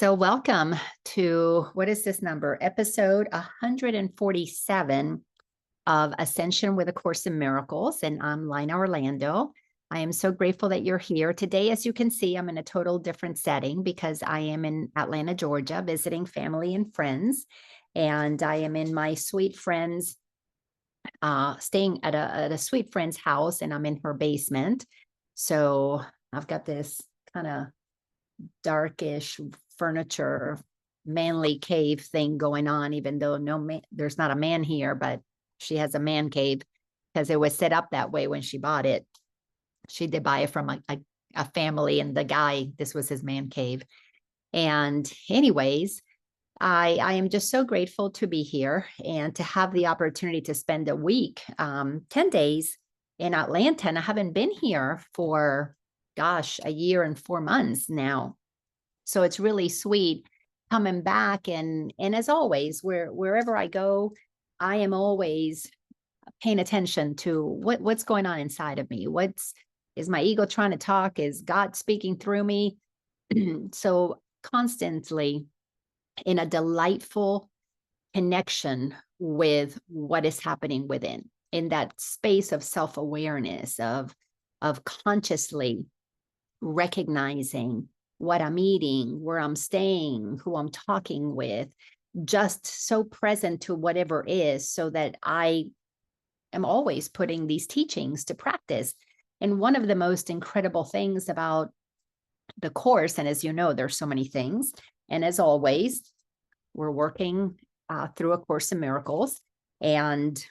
So welcome to, what is this number? Episode 147 of Ascension with A Course in Miracles. And I'm Laina Orlando. I am so grateful that you're here. Today, as you can see, I'm in a total different setting because I am in Atlanta, Georgia, visiting family and friends. And I am in my sweet friend's, staying at a sweet friend's house, and I'm in her basement. So I've got this kind of darkish furniture, manly cave thing going on, even though there's not a man here, but she has a man cave because it was set up that way when she bought it. She did buy it from a family, and the guy, this was his man cave. And anyways, I am just so grateful to be here and to have the opportunity to spend a week, 10 days in Atlanta. And I haven't been here for, gosh, a year and 4 months now. So it's really sweet coming back. And as always, wherever I go, I am always paying attention to what's going on inside of me. Is my ego trying to talk? Is God speaking through me? So constantly in a delightful connection with what is happening within, in that space of self-awareness, of consciously recognizing what I'm eating, where I'm staying, who I'm talking with, just so present to whatever is, so that I am always putting these teachings to practice. And one of the most incredible things about the course, and as you know, there's so many things, and as always, we're working through A Course in Miracles, and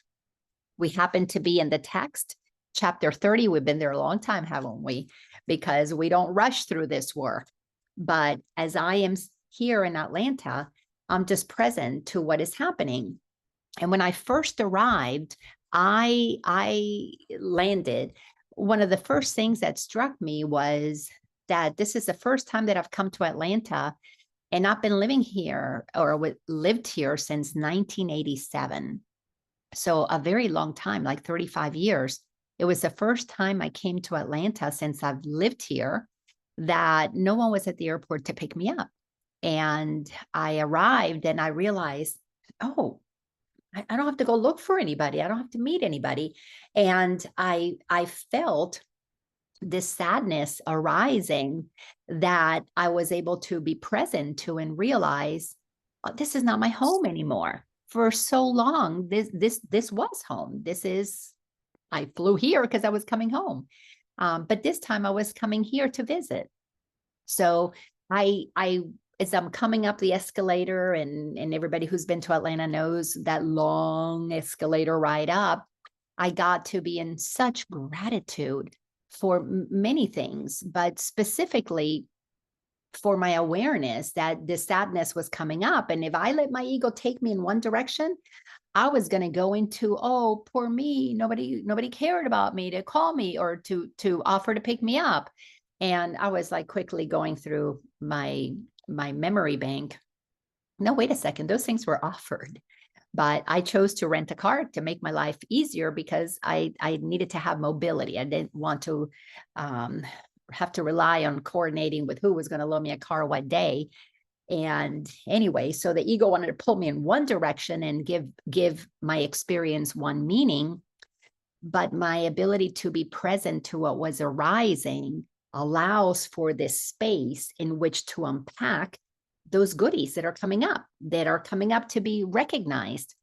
we happen to be in the text, chapter 30. We've been there a long time, haven't we? Because we don't rush through this work. But as I am here in Atlanta, I'm just present to what is happening. And when I first arrived, I landed. One of the first things that struck me was that this is the first time that I've come to Atlanta, and I've been living here, or lived here, since 1987. So a very long time, like 35 years. It was the first time I came to Atlanta since I've lived here that no one was at the airport to pick me up. And I arrived and I realized, oh, I don't have to go look for anybody. I don't have to meet anybody. And I felt this sadness arising that I was able to be present to and realize, oh, this is not my home anymore. For so long, this was home. I flew here because I was coming home. But this time I was coming here to visit. So as I'm coming up the escalator, and everybody who's been to Atlanta knows that long escalator ride up, I got to be in such gratitude for many things, but specifically for my awareness that this sadness was coming up. And if I let my ego take me in one direction, I was going to go into, oh, poor me. Nobody cared about me to call me or to offer to pick me up. And I was like quickly going through my memory bank. No, wait a second. Those things were offered, but I chose to rent a car to make my life easier because I needed to have mobility. I didn't want to have to rely on coordinating with who was going to loan me a car what day. And anyway, so the ego wanted to pull me in one direction and give my experience one meaning, but my ability to be present to what was arising allows for this space in which to unpack those goodies that are coming up to be recognized.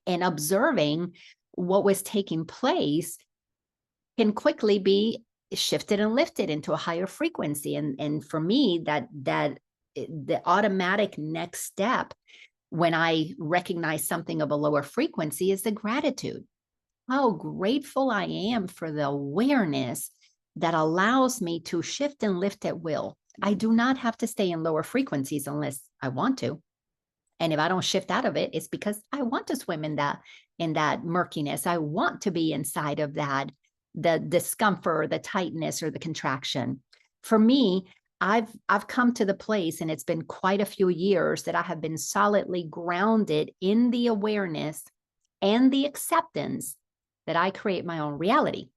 And observing what was taking place can quickly be shifted and lifted into a higher frequency. And for me, that the automatic next step when I recognize something of a lower frequency is the gratitude. How grateful I am for the awareness that allows me to shift and lift at will. I do not have to stay in lower frequencies unless I want to. And if I don't shift out of it, it's because I want to swim in that murkiness. I want to be inside of that, the discomfort, or the tightness, or the contraction. For me, I've come to the place, and it's been quite a few years, that I have been solidly grounded in the awareness and the acceptance that I create my own reality.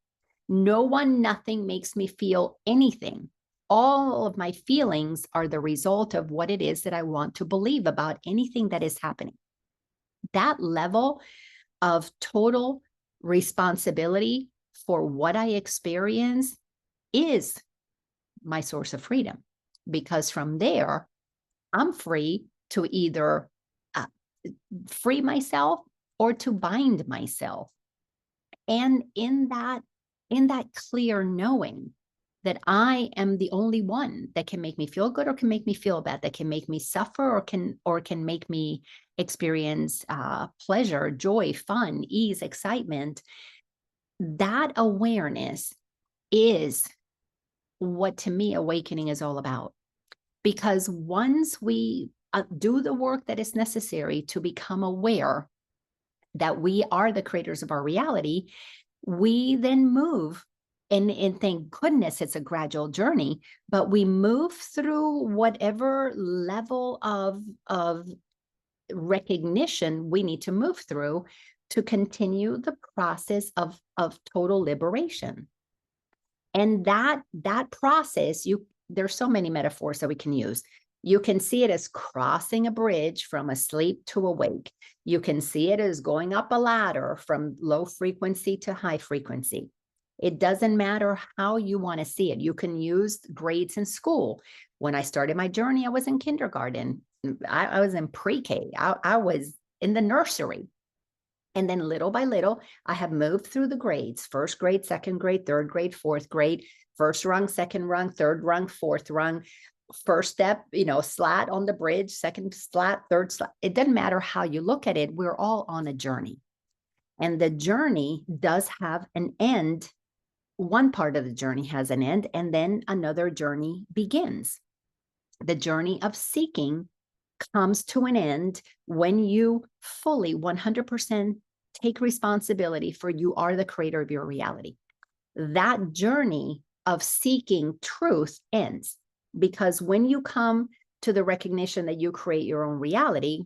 No one, nothing makes me feel anything. all of my feelings are the result of what it is that I want to believe about anything that is happening. That level of total responsibility for what I experience is my source of freedom, because from there, I'm free to either free myself or to bind myself. And in that clear knowing that I am the only one that can make me feel good or can make me feel bad, that can make me suffer or can make me experience pleasure, joy, fun, ease, excitement, that awareness is what, to me, awakening is all about. Because once we do the work that is necessary to become aware that we are the creators of our reality, we then move, and thank goodness it's a gradual journey, but we move through whatever level of recognition we need to move through to continue the process of total liberation. And that process, there's so many metaphors that we can use. You can see it as crossing a bridge from asleep to awake. You can see it as going up a ladder from low frequency to high frequency. It doesn't matter how you want to see it. You can use grades in school. When I started my journey, I was in kindergarten. I was in pre-K. I was in the nursery. And then little by little, I have moved through the grades: first grade, second grade, third grade, fourth grade, first rung, second rung, third rung, fourth rung, first step, slat on the bridge, second slat, third slat. It doesn't matter how you look at it. We're all on a journey. And the journey does have an end. One part of the journey has an end, and then another journey begins. The journey of seeking comes to an end when you fully 100% take responsibility for you are the creator of your reality. That journey of seeking truth ends, because when you come to the recognition that you create your own reality,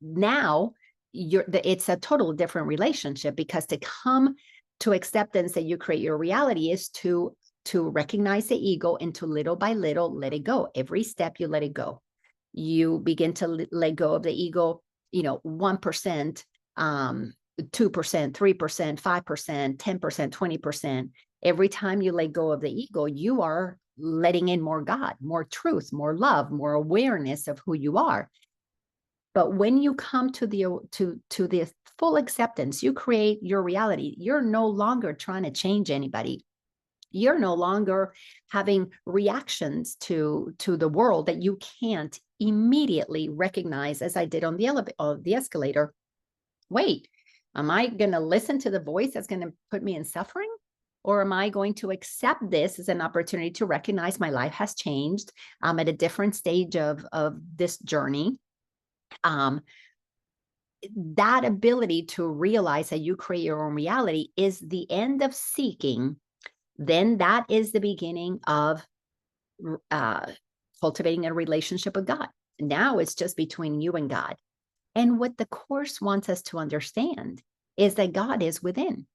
now it's a total different relationship, because to come to acceptance that you create your reality is to recognize the ego and to little by little let it go. Every step you let it go. You begin to let go of the ego, 1%, 2%, 3%, 5%, 10%, 20%. Every time you let go of the ego, you are letting in more God, more truth, more love, more awareness of who you are. But when you come to the full acceptance, you create your reality. You're no longer trying to change anybody. You're no longer having reactions to the world that you can't immediately recognize, as I did on the escalator. Wait, am I going to listen to the voice that's going to put me in suffering? Or am I going to accept this as an opportunity to recognize my life has changed? I'm at a different stage of this journey. That ability to realize that you create your own reality is the end of seeking. Then that is the beginning of cultivating a relationship with God. Now it's just between you and God. And what the Course wants us to understand is that God is within.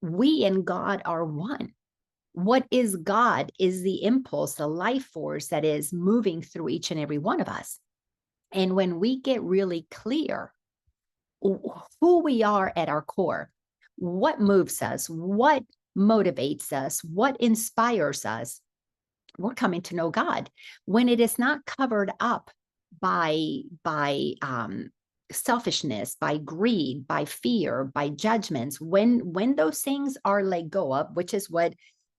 We and God are one. What is God is the impulse, the life force that is moving through each and every one of us. And when we get really clear who we are at our core, what moves us, what motivates us, what inspires us, we're coming to know God. When it is not covered up by selfishness, by greed, by fear, by judgments, when those things are let go of, which is what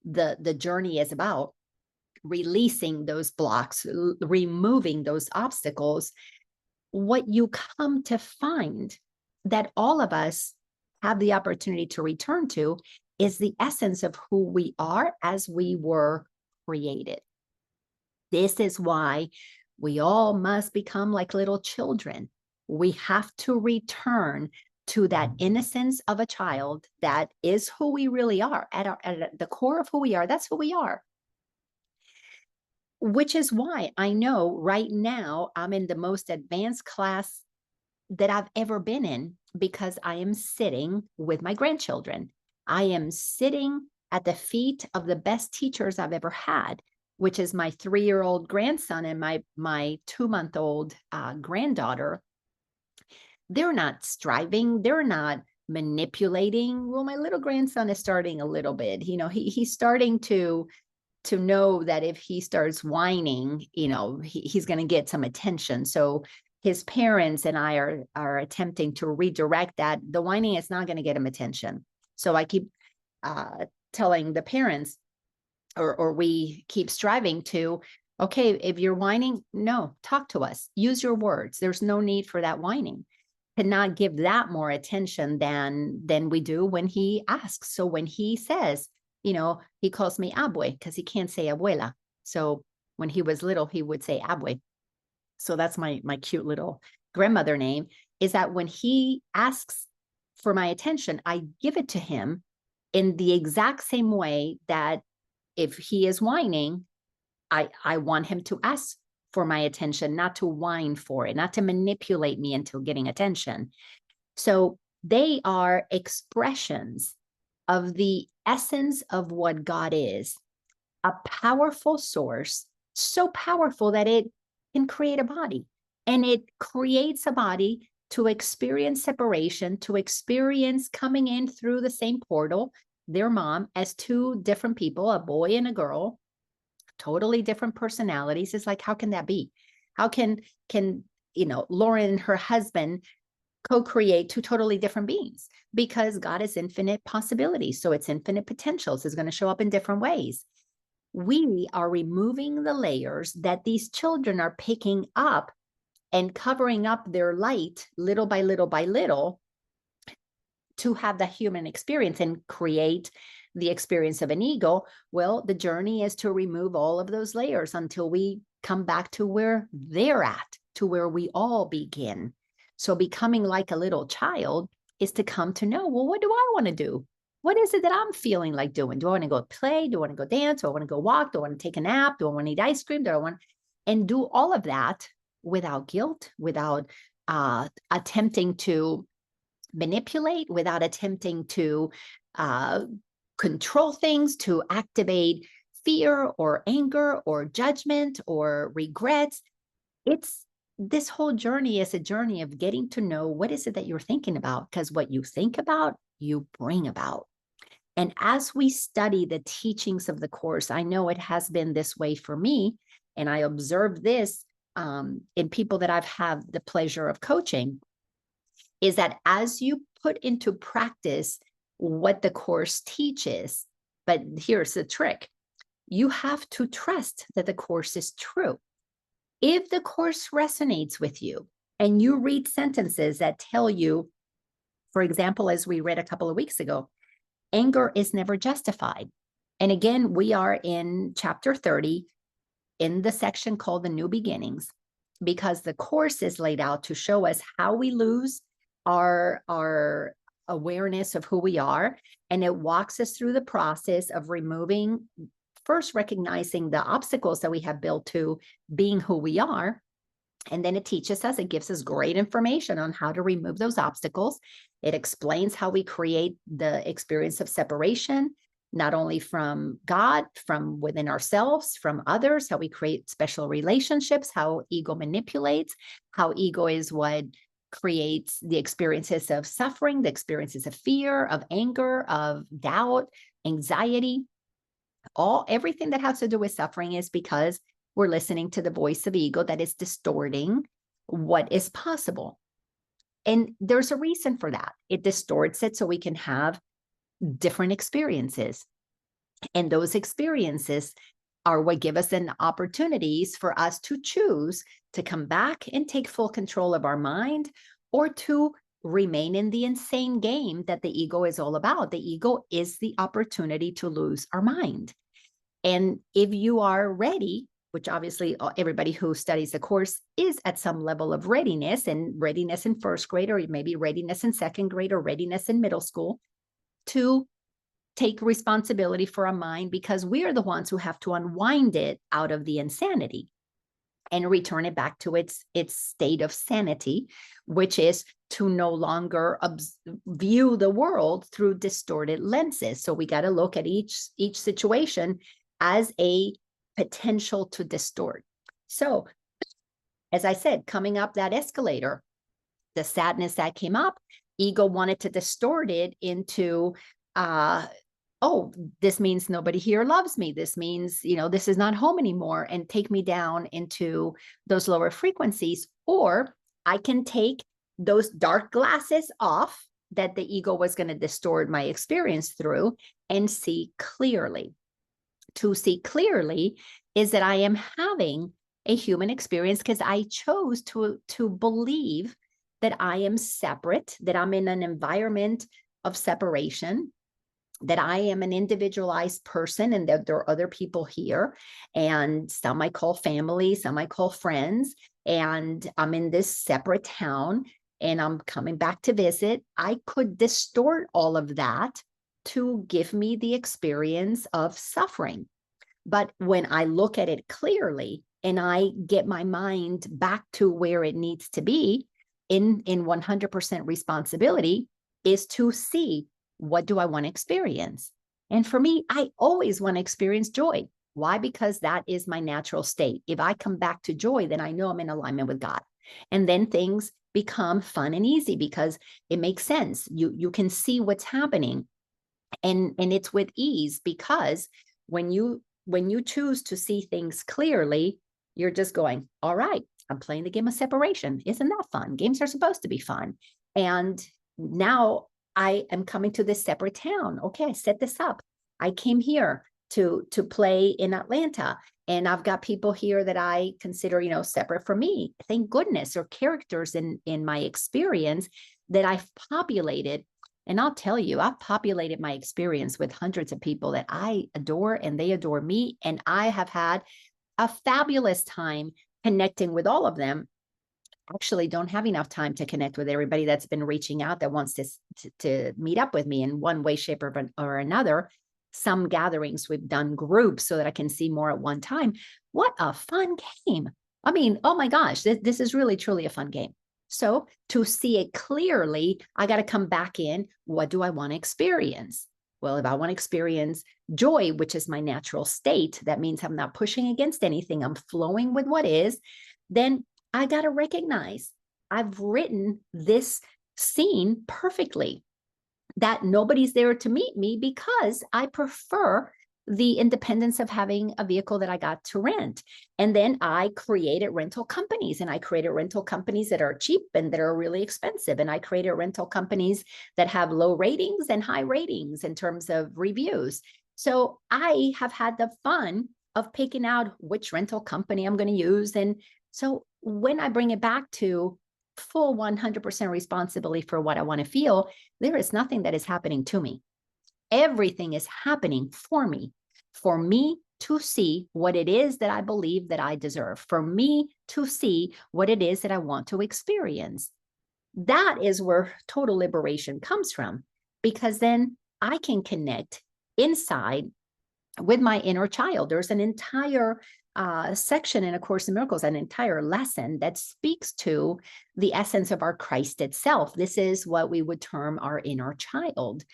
the journey is about, releasing those blocks, removing those obstacles, what you come to find that all of us have the opportunity to return to is the essence of who we are as we were created. This is why we all must become like little children. We have to return to that innocence of a child that is who we really are. At the core of who we are, that's who we are. Which is why I know right now I'm in the most advanced class that I've ever been in, because I am sitting with my grandchildren. I am sitting at the feet of the best teachers I've ever had, which is my 3-year-old grandson and my 2-month-old granddaughter. They're not striving. They're not manipulating. Well, my little grandson is starting a little bit. He's starting to know that if he starts whining, he's going to get some attention. So his parents and I are attempting to redirect that. The whining is not going to get him attention. So I keep telling the parents, or we keep striving to, okay, if you're whining, no, talk to us. Use your words. There's no need for that whining. To not give that more attention than we do when he asks. So when he says, he calls me abue because he can't say abuela. So when he was little, he would say abue. So that's my cute little grandmother name, is that when he asks for my attention, I give it to him in the exact same way that if he is whining, I want him to ask for my attention, not to whine for it, not to manipulate me into getting attention. So they are expressions of the essence of what God is, a powerful source, so powerful that it can create a body. And it creates a body to experience separation, to experience coming in through the same portal, their mom, as two different people, a boy and a girl, totally different personalities. It's like, how can that be? How can Lauren and her husband co-create two totally different beings? Because God is infinite possibilities. So it's infinite potentials. It's going to show up in different ways. We are removing the layers that these children are picking up and covering up their light little by little by little to have the human experience and create the experience of an ego. Well, the journey is to remove all of those layers until we come back to where they're at, to where we all begin. So becoming like a little child is to come to know, well, what do I want to do? What is it that I'm feeling like doing? Do I want to go play? Do I want to go dance? Do I want to go walk? Do I want to take a nap? Do I want to eat ice cream? Do I want, and do all of that without guilt, without attempting to manipulate, without attempting to control things, to activate fear or anger or judgment or regrets. This whole journey is a journey of getting to know what is it that you're thinking about, because what you think about, you bring about. And as we study the teachings of the Course, I know it has been this way for me, and I observe this in people that I've had the pleasure of coaching, is that as you put into practice what the Course teaches, but here's the trick, you have to trust that the Course is true. If the Course resonates with you and you read sentences that tell you, for example, as we read a couple of weeks ago, anger is never justified. And again, we are in chapter 30 in the section called the New Beginnings, because the Course is laid out to show us how we lose our awareness of who we are. And it walks us through the process of removing, first recognizing the obstacles that we have built to being who we are. And then it teaches us, it gives us great information on how to remove those obstacles. It explains how we create the experience of separation, not only from God, from within ourselves, from others, how we create special relationships, how ego manipulates, how ego is what creates the experiences of suffering, the experiences of fear, of anger, of doubt, anxiety. Everything that has to do with suffering is because we're listening to the voice of ego that is distorting what is possible. And there's a reason for that. It distorts it so we can have different experiences. And those experiences are what give us an opportunities for us to choose to come back and take full control of our mind, or to remain in the insane game that the ego is all about. The ego is the opportunity to lose our mind. And if you are ready, which obviously everybody who studies the Course is at some level of readiness, and readiness in first grade, or maybe readiness in second grade, or readiness in middle school, to take responsibility for our mind, because we are the ones who have to unwind it out of the insanity and return it back to its state of sanity, which is to no longer view the world through distorted lenses. So we got to look at each situation as a potential to distort. So as I said, coming up that escalator, the sadness that came up, ego wanted to distort it into, oh, this means nobody here loves me. This means, this is not home anymore, and take me down into those lower frequencies. Or I can take those dark glasses off that the ego was going to distort my experience through and see clearly. To see clearly is that I am having a human experience because I chose to believe that I am separate, that I'm in an environment of separation, that I am an individualized person and that there are other people here, and some I call family, some I call friends, and I'm in this separate town and I'm coming back to visit. I could distort all of that to give me the experience of suffering. But when I look at it clearly and I get my mind back to where it needs to be in 100% responsibility, is to see, what do I want to experience? And for me, I always want to experience joy. Why? Because that is my natural state. If I come back to joy, then I know I'm in alignment with God. And then things become fun and easy because it makes sense. You can see what's happening. And it's with ease, because when you choose to see things clearly, you're just going, all right, I'm playing the game of separation. Isn't that fun? Games are supposed to be fun. And now I am coming to this separate town. Okay, I set this up. I came here to play in Atlanta, and I've got people here that I consider, separate from me. Thank goodness, or characters in my experience that I've populated. And I'll tell you, I've populated my experience with hundreds of people that I adore and they adore me. And I have had a fabulous time connecting with all of them. Actually don't have enough time to connect with everybody that's been reaching out that wants to meet up with me in one way, shape, or another. Some gatherings we've done groups so that I can see more at one time. What a fun game. I mean, oh my gosh, this is really, truly a fun game. So to see it clearly, I got to come back in. What do I want to experience? Well, if I want to experience joy, which is my natural state, that means I'm not pushing against anything. I'm flowing with what is. Then I got to recognize I've written this scene perfectly, that nobody's there to meet me because I prefer the independence of having a vehicle that I got to rent. And then I created rental companies, and I created rental companies that are cheap and that are really expensive. And I created rental companies that have low ratings and high ratings in terms of reviews. So I have had the fun of picking out which rental company I'm going to use. And so when I bring it back to full 100% responsibility for what I want to feel, there is nothing that is happening to me. Everything is happening for me to see what it is that I believe that I deserve, for me to see what it is that I want to experience. That is where total liberation comes from, because then I can connect inside with my inner child. There's an entire section in A Course in Miracles, an entire lesson that speaks to the essence of our Christ itself. This is what we would term our inner child.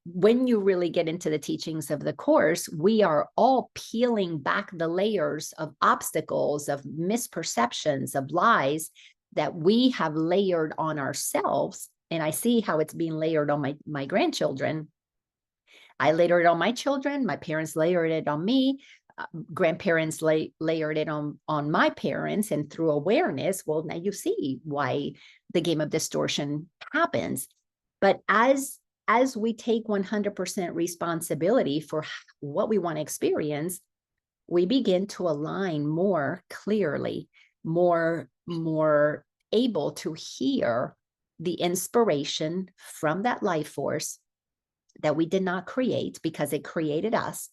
When you really get into the teachings of the Course, we are all peeling back the layers of obstacles, of misperceptions, of lies that we have layered on ourselves. And I see how it's being layered on my grandchildren. I layered it on my children. My parents layered it on me. Grandparents layered it on my parents. And through awareness, well, now you see why the game of distortion happens. But as we take 100% responsibility for what we want to experience, we begin to align more clearly, more able to hear the inspiration from that life force that we did not create because it created us.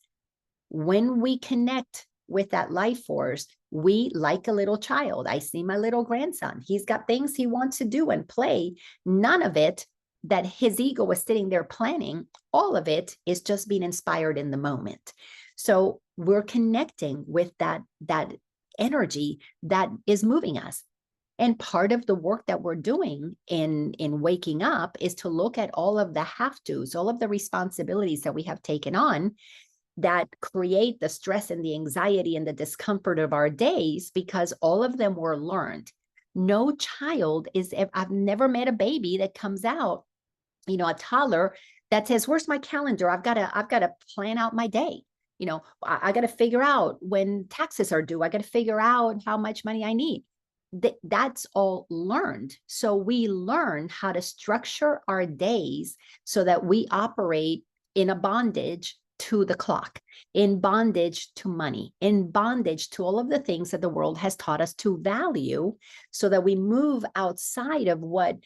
When we connect with that life force, we, like a little child, I see my little grandson, he's got things he wants to do and play. None of it that his ego was sitting there planning, all of it is just being inspired in the moment. So we're connecting with that energy that is moving us. And part of the work that we're doing in waking up is to look at all of the have tos, all of the responsibilities that we have taken on that create the stress and the anxiety and the discomfort of our days, because all of them were learned. No child is, I've never met a baby that comes out, you know, a toddler that says, where's my calendar? I've got to plan out my day. You know, I got to figure out when taxes are due. I got to figure out how much money I need. That's all learned. So we learn how to structure our days so that we operate in a bondage to the clock, in bondage to money, in bondage to all of the things that the world has taught us to value, so that we move outside of what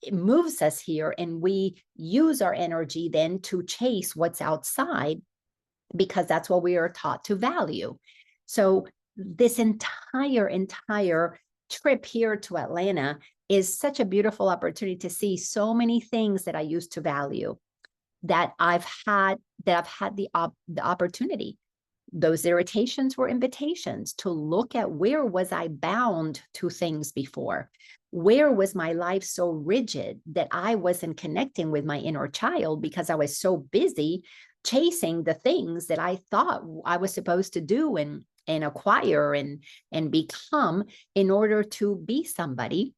it moves us here, and we use our energy then to chase what's outside, because that's what we are taught to value. So this entire trip here to Atlanta is such a beautiful opportunity to see so many things that I used to value, that I've had the opportunity. Those irritations were invitations to look at, where was I bound to things before? Where was my life so rigid that I wasn't connecting with my inner child because I was so busy chasing the things that I thought I was supposed to do and acquire and become in order to be somebody,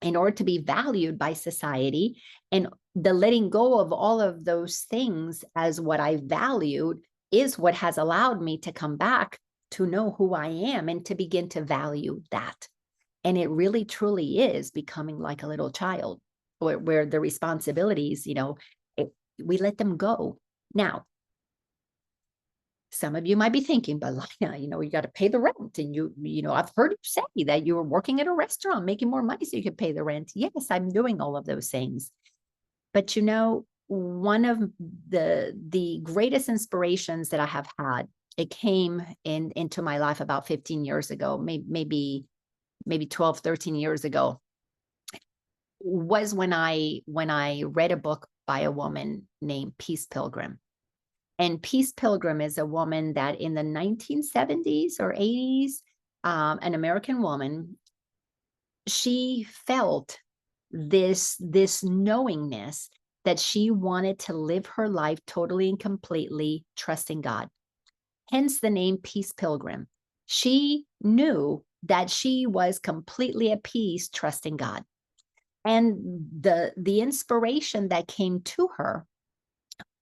in order to be valued by society. And the letting go of all of those things as what I valued is what has allowed me to come back to know who I am and to begin to value that. And it really, truly is becoming like a little child, where the responsibilities, you know, we let them go. Now, some of you might be thinking, but Laina, you know, you got to pay the rent. And you know, I've heard you say that you were working at a restaurant, making more money so you could pay the rent. Yes, I'm doing all of those things. But, you know, one of the greatest inspirations that I have had, it came into my life about 15 years ago, maybe 12, 13 years ago, was when I read a book by a woman named Peace Pilgrim. And Peace Pilgrim is a woman that in the 1970s or 80s, an American woman, she felt this knowingness that she wanted to live her life totally and completely trusting God. Hence the name Peace Pilgrim. She knew that she was completely at peace trusting God. And the inspiration that came to her,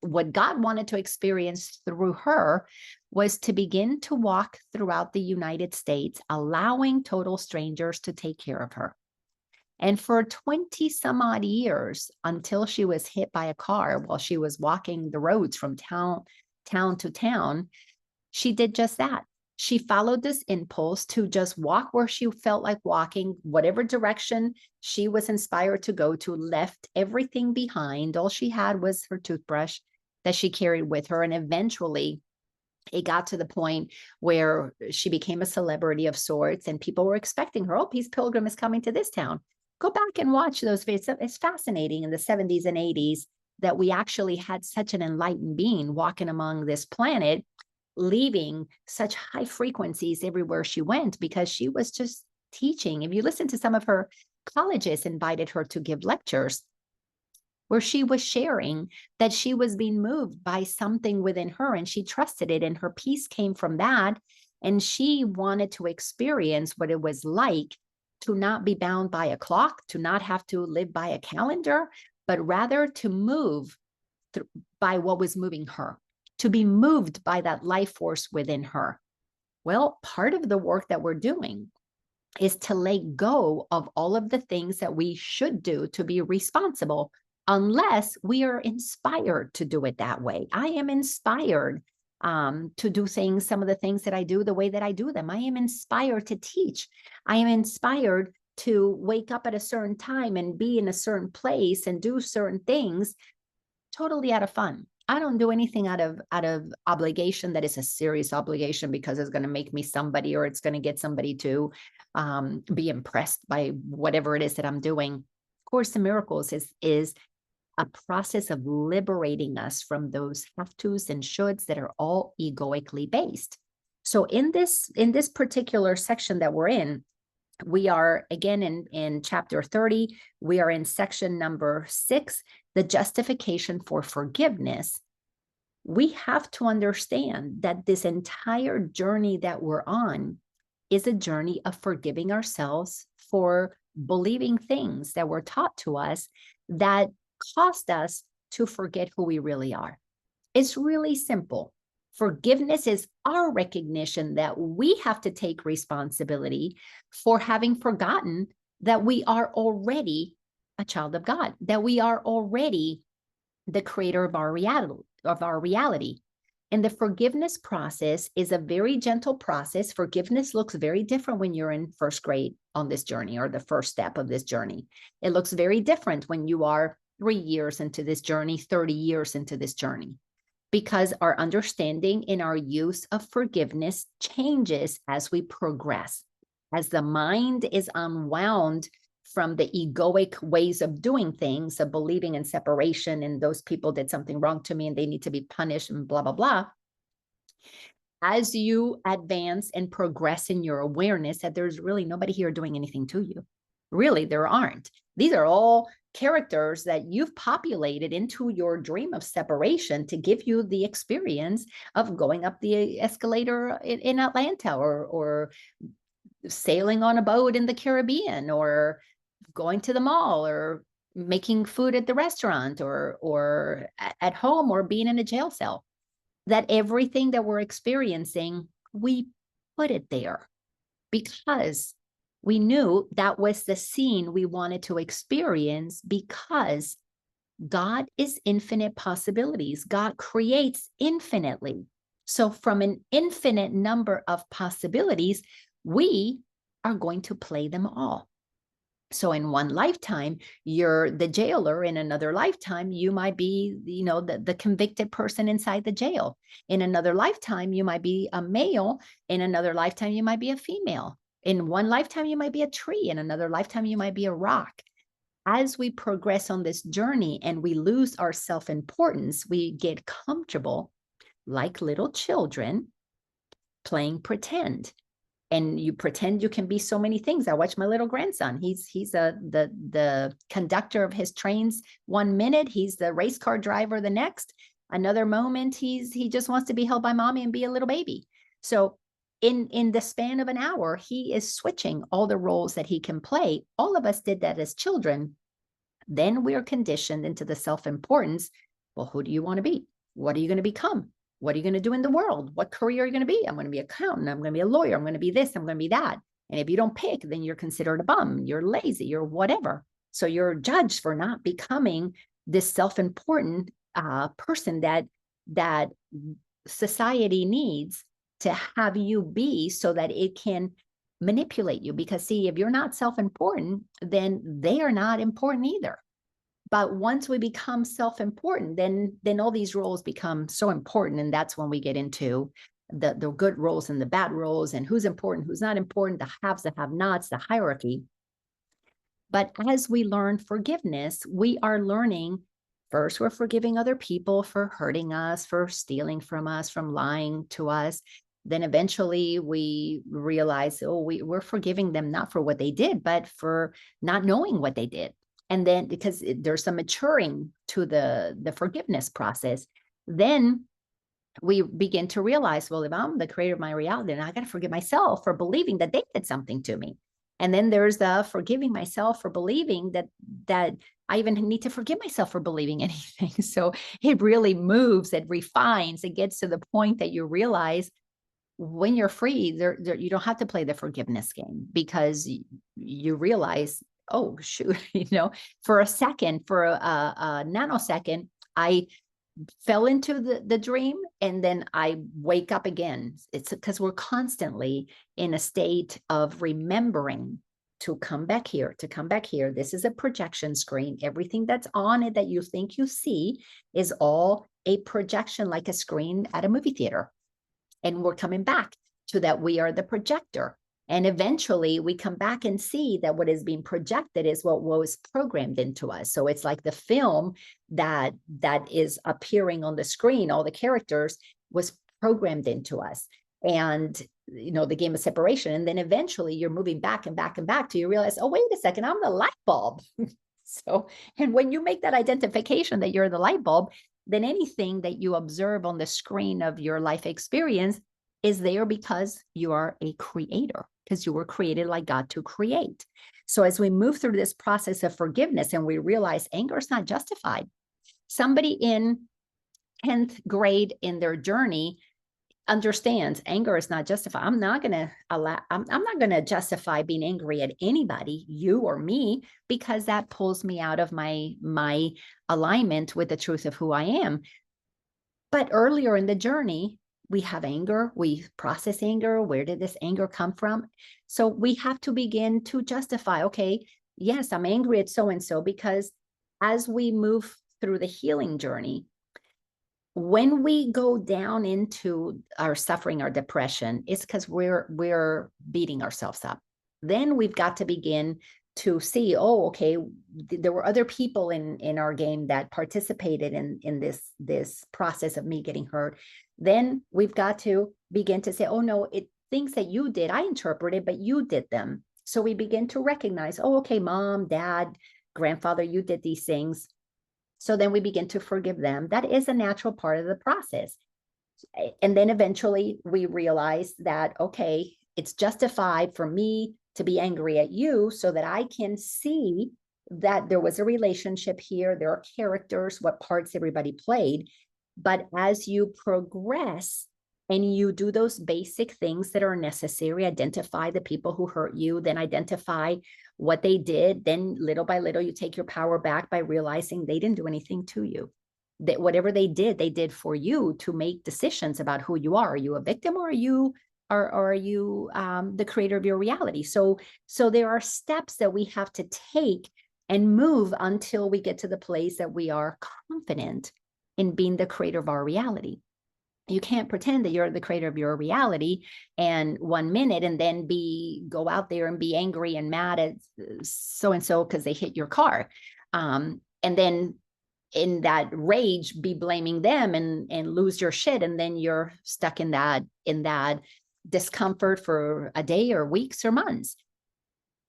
what God wanted to experience through her, was to begin to walk throughout the United States, allowing total strangers to take care of her. And for 20 some odd years, until she was hit by a car while she was walking the roads from town to town, she did just that. She followed this impulse to just walk where she felt like walking, whatever direction she was inspired to go to, left everything behind. All she had was her toothbrush that she carried with her. And eventually it got to the point where she became a celebrity of sorts, and people were expecting her. Oh, Peace Pilgrim is coming to this town. Go back and watch those videos. It's fascinating in the 70s and 80s that we actually had such an enlightened being walking among this planet, leaving such high frequencies everywhere she went, because she was just teaching. If you listen to some of her colleges invited her to give lectures where she was sharing that she was being moved by something within her, and she trusted it, and her peace came from that. And she wanted to experience what it was like to not be bound by a clock, to not have to live by a calendar, but rather to move by what was moving her, to be moved by that life force within her. Well, part of the work that we're doing is to let go of all of the things that we should do to be responsible, unless we are inspired to do it that way. I am inspired to do things, some of the things that I do, the way that I do them. I am inspired to teach. I am inspired to wake up at a certain time and be in a certain place and do certain things totally out of fun. I don't do anything out of obligation that is a serious obligation because it's going to make me somebody, or it's going to get somebody to be impressed by whatever it is that I'm doing. Course in Miracles is a process of liberating us from those have tos and shoulds that are all egoically based. So in this particular section that we're in, We are again in chapter 30. We are in section number 6, the justification for forgiveness. We have to understand that this entire journey that we're on is a journey of forgiving ourselves for believing things that were taught to us that caused us to forget who we really are. It's really simple. Forgiveness is our recognition that we have to take responsibility for having forgotten that we are already a child of God, that we are already the creator of our reality. And the forgiveness process is a very gentle process. Forgiveness looks very different when you're in first grade on this journey, or the first step of this journey. It looks very different when you are 3 years into this journey, 30 years into this journey, because our understanding and our use of forgiveness changes as we progress. As the mind is unwound from the egoic ways of doing things, of believing in separation and those people did something wrong to me and they need to be punished and blah, blah, blah. As you advance and progress in your awareness that there's really nobody here doing anything to you. Really, there aren't. These are all characters that you've populated into your dream of separation to give you the experience of going up the escalator in Atlanta, or sailing on a boat in the Caribbean, or going to the mall, or making food at the restaurant, or at home, or being in a jail cell. That everything that we're experiencing, we put it there because we knew that was the scene we wanted to experience, because God is infinite possibilities. God creates infinitely. So from an infinite number of possibilities, we are going to play them all. So in one lifetime, you're the jailer. In another lifetime, you might be, the convicted person inside the jail. In another lifetime, you might be a male. In another lifetime, you might be a female. In one lifetime, you might be a tree. In another lifetime, you might be a rock. As we progress on this journey and we lose our self-importance, we get comfortable like little children playing pretend. And you pretend you can be so many things. I watch my little grandson. He's the conductor of his trains 1 minute. He's the race car driver the next. Another moment, he just wants to be held by mommy and be a little baby. So in the span of an hour, he is switching all the roles that he can play. All of us did that as children. Then we are conditioned into the self-importance. Well, who do you want to be? What are you going to become? What are you going to do in the world? What career are you going to be? I'm going to be an accountant. I'm going to be a lawyer. I'm going to be this. I'm going to be that. And if you don't pick, then you're considered a bum. You're lazy. You're whatever. So you're judged for not becoming this self-important person that society needs to have you be, so that it can manipulate you. Because see, if you're not self-important, then they are not important either. But once we become self-important, then all these roles become so important. And that's when we get into the good roles and the bad roles, and who's important, who's not important, the haves, the have-nots, the hierarchy. But as we learn forgiveness, we are learning, first, we're forgiving other people for hurting us, for stealing from us, from lying to us. Then eventually we realize, we're forgiving them not for what they did, but for not knowing what they did. And then because there's some maturing to the forgiveness process, then we begin to realize, well, if I'm the creator of my reality, then I got to forgive myself for believing that they did something to me. And then there's the forgiving myself for believing that I even need to forgive myself for believing anything. So it really moves, it refines, it gets to the point that you realize when you're free, you don't have to play the forgiveness game, because you realize, oh, shoot, for a second, for a nanosecond, I fell into the dream, and then I wake up again. It's because we're constantly in a state of remembering to come back here, to come back here. This is a projection screen. Everything that's on it that you think you see is all a projection, like a screen at a movie theater. And we're coming back to that we are the projector. And eventually we come back and see that what is being projected is what was programmed into us. So it's like the film that is appearing on the screen, all the characters was programmed into us. and the game of separation. And then eventually you're moving back and back and back till you realize, oh, wait a second, I'm the light bulb. So, and when you make that identification that you're the light bulb, then anything that you observe on the screen of your life experience is there because you are a creator, because you were created like God to create. So as we move through this process of forgiveness and we realize anger is not justified, somebody in 10th grade in their journey understands anger is not justified. I'm not going to justify being angry at anybody, you or me, because that pulls me out of my alignment with the truth of who I am. But earlier in the journey, we have anger, we process anger. Where did this anger come from? So we have to begin to justify, okay, yes, I'm angry at so-and-so, because as we move through the healing journey, when we go down into our suffering, our depression, it's because we're beating ourselves up. Then we've got to begin to see, oh, okay, there were other people in our game that participated in this process of me getting hurt. Then we've got to begin to say, oh no, things that you did, I interpreted, but you did them. So we begin to recognize, oh, okay, mom, dad, grandfather, you did these things. So then we begin to forgive them. That is a natural part of the process. And then eventually we realize that, okay, it's justified for me to be angry at you so that I can see that there was a relationship here. There are characters, what parts everybody played. But as you progress and you do those basic things that are necessary, identify the people who hurt you, then identify what they did, then little by little, you take your power back by realizing they didn't do anything to you. That whatever they did for you to make decisions about who you are. Are you a victim, or are you the creator of your reality? So there are steps that we have to take and move until we get to the place that we are confident in being the creator of our reality. You can't pretend that you're the creator of your reality and 1 minute and then go out there and be angry and mad at so-and-so because they hit your car. And then in that rage, be blaming them and lose your shit. And then you're stuck in that discomfort for a day or weeks or months.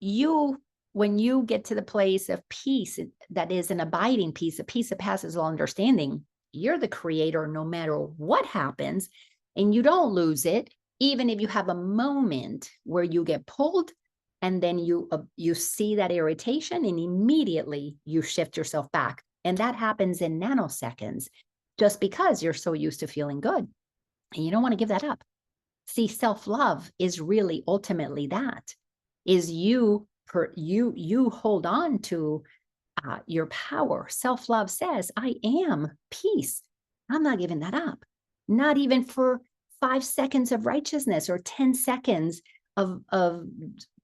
When you get to the place of peace, that is an abiding peace, a peace that passes all understanding, you're the creator no matter what happens, and you don't lose it, even if you have a moment where you get pulled and then you see that irritation and immediately you shift yourself back. And that happens in nanoseconds just because you're so used to feeling good and you don't want to give that up. See, self-love is really ultimately that, is you hold on to your power. Self-love says, I am peace. I'm not giving that up. Not even for 5 seconds of righteousness or 10 seconds of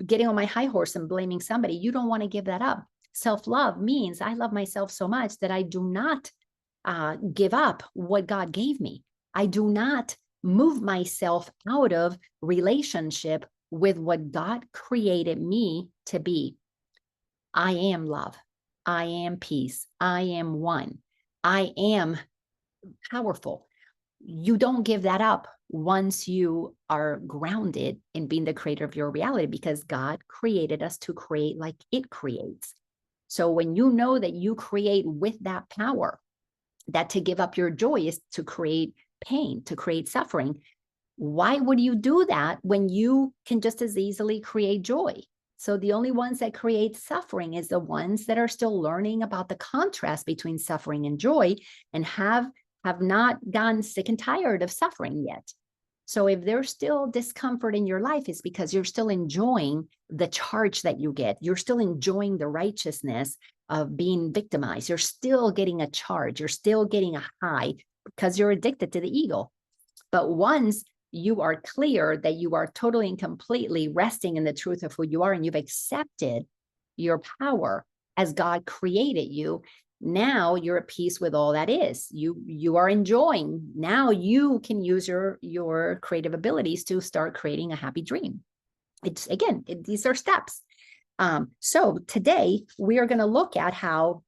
getting on my high horse and blaming somebody. You don't want to give that up. Self-love means I love myself so much that I do not give up what God gave me. I do not move myself out of relationship with what God created me to be. I am love. I am peace. I am one. I am powerful. You don't give that up once you are grounded in being the creator of your reality, because God created us to create like it creates. So when you know that you create with that power, that to give up your joy is to create pain, to create suffering, why would you do that when you can just as easily create joy? So the only ones that create suffering is the ones that are still learning about the contrast between suffering and joy and have not gotten sick and tired of suffering yet. So if there's still discomfort in your life, it's because you're still enjoying the charge that you get. You're still enjoying the righteousness of being victimized. You're still getting a charge. You're still getting a high because you're addicted to the ego. But once you are clear that you are totally and completely resting in the truth of who you are, and you've accepted your power as God created you, now you're at peace with all that is. You are enjoying. Now you can use your creative abilities to start creating a happy dream. It's these are steps. So today we are going to look at how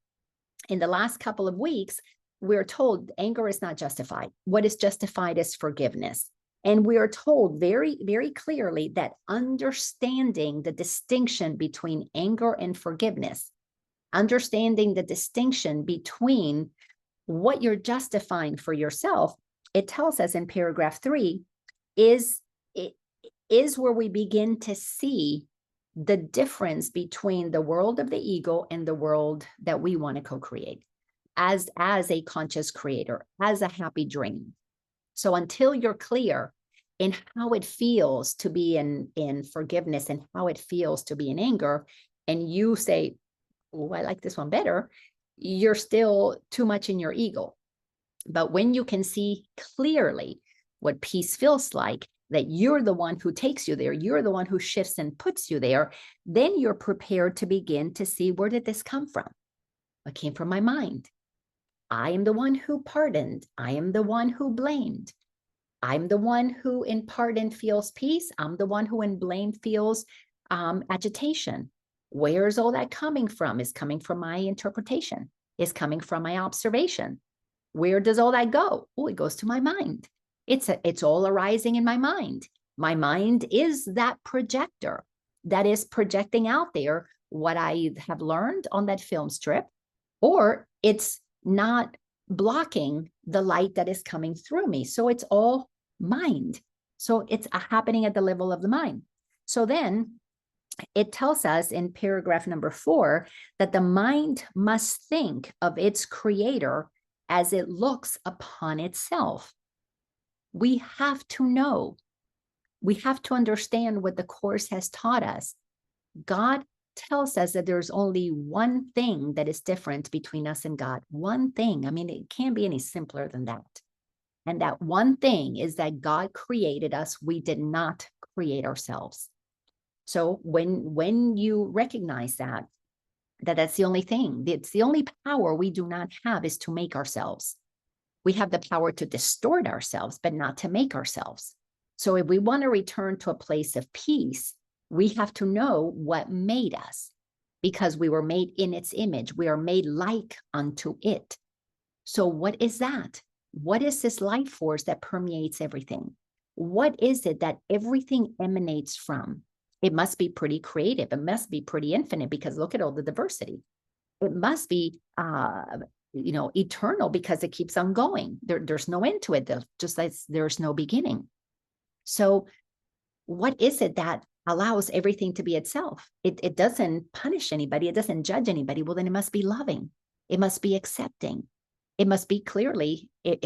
in the last couple of weeks, we're told anger is not justified. What is justified is forgiveness. And we are told very, very clearly that understanding the distinction between anger and forgiveness, understanding the distinction between what you're justifying for yourself, it tells us in paragraph 3, is where we begin to see the difference between the world of the ego and the world that we want to co-create as a conscious creator, as a happy dream. So until you're clear in how it feels to be in forgiveness and how it feels to be in anger, and you say, oh, I like this one better, you're still too much in your ego. But when you can see clearly what peace feels like, that you're the one who takes you there, you're the one who shifts and puts you there, then you're prepared to begin to see, where did this come from? It came from my mind. I am the one who pardoned. I am the one who blamed. I'm the one who in pardon feels peace. I'm the one who in blame feels agitation. Where's all that coming from? It's coming from my interpretation. It's coming from my observation. Where does all that go? Oh, it goes to my mind. It's all arising in my mind. My mind is that projector that is projecting out there what I have learned on that film strip, or it's not blocking the light that is coming through me. So it's all mind. So it's happening at the level of the mind. So then it tells us in paragraph number 4 that the mind must think of its creator as it looks upon itself. We have to know, we have to understand what the Course has taught us. God tells us that there's only one thing that is different between us and God. One thing. I mean, it can't be any simpler than that. And that one thing is that God created us. We did not create ourselves. So when you recognize that's the only thing, it's the only power we do not have is to make ourselves. We have the power to distort ourselves, but not to make ourselves. So if we want to return to a place of peace, we have to know what made us, because we were made in its image. We are made like unto it. So what is that? What is this life force that permeates everything? What is it that everything emanates from? It must be pretty creative. It must be pretty infinite, because look at all the diversity. It must be, eternal, because it keeps on going. There's no end to it, just like there's no beginning. So what is it that allows everything to be itself? It doesn't punish anybody. It doesn't judge anybody. Well, then it must be loving. It must be accepting. It must be clearly, it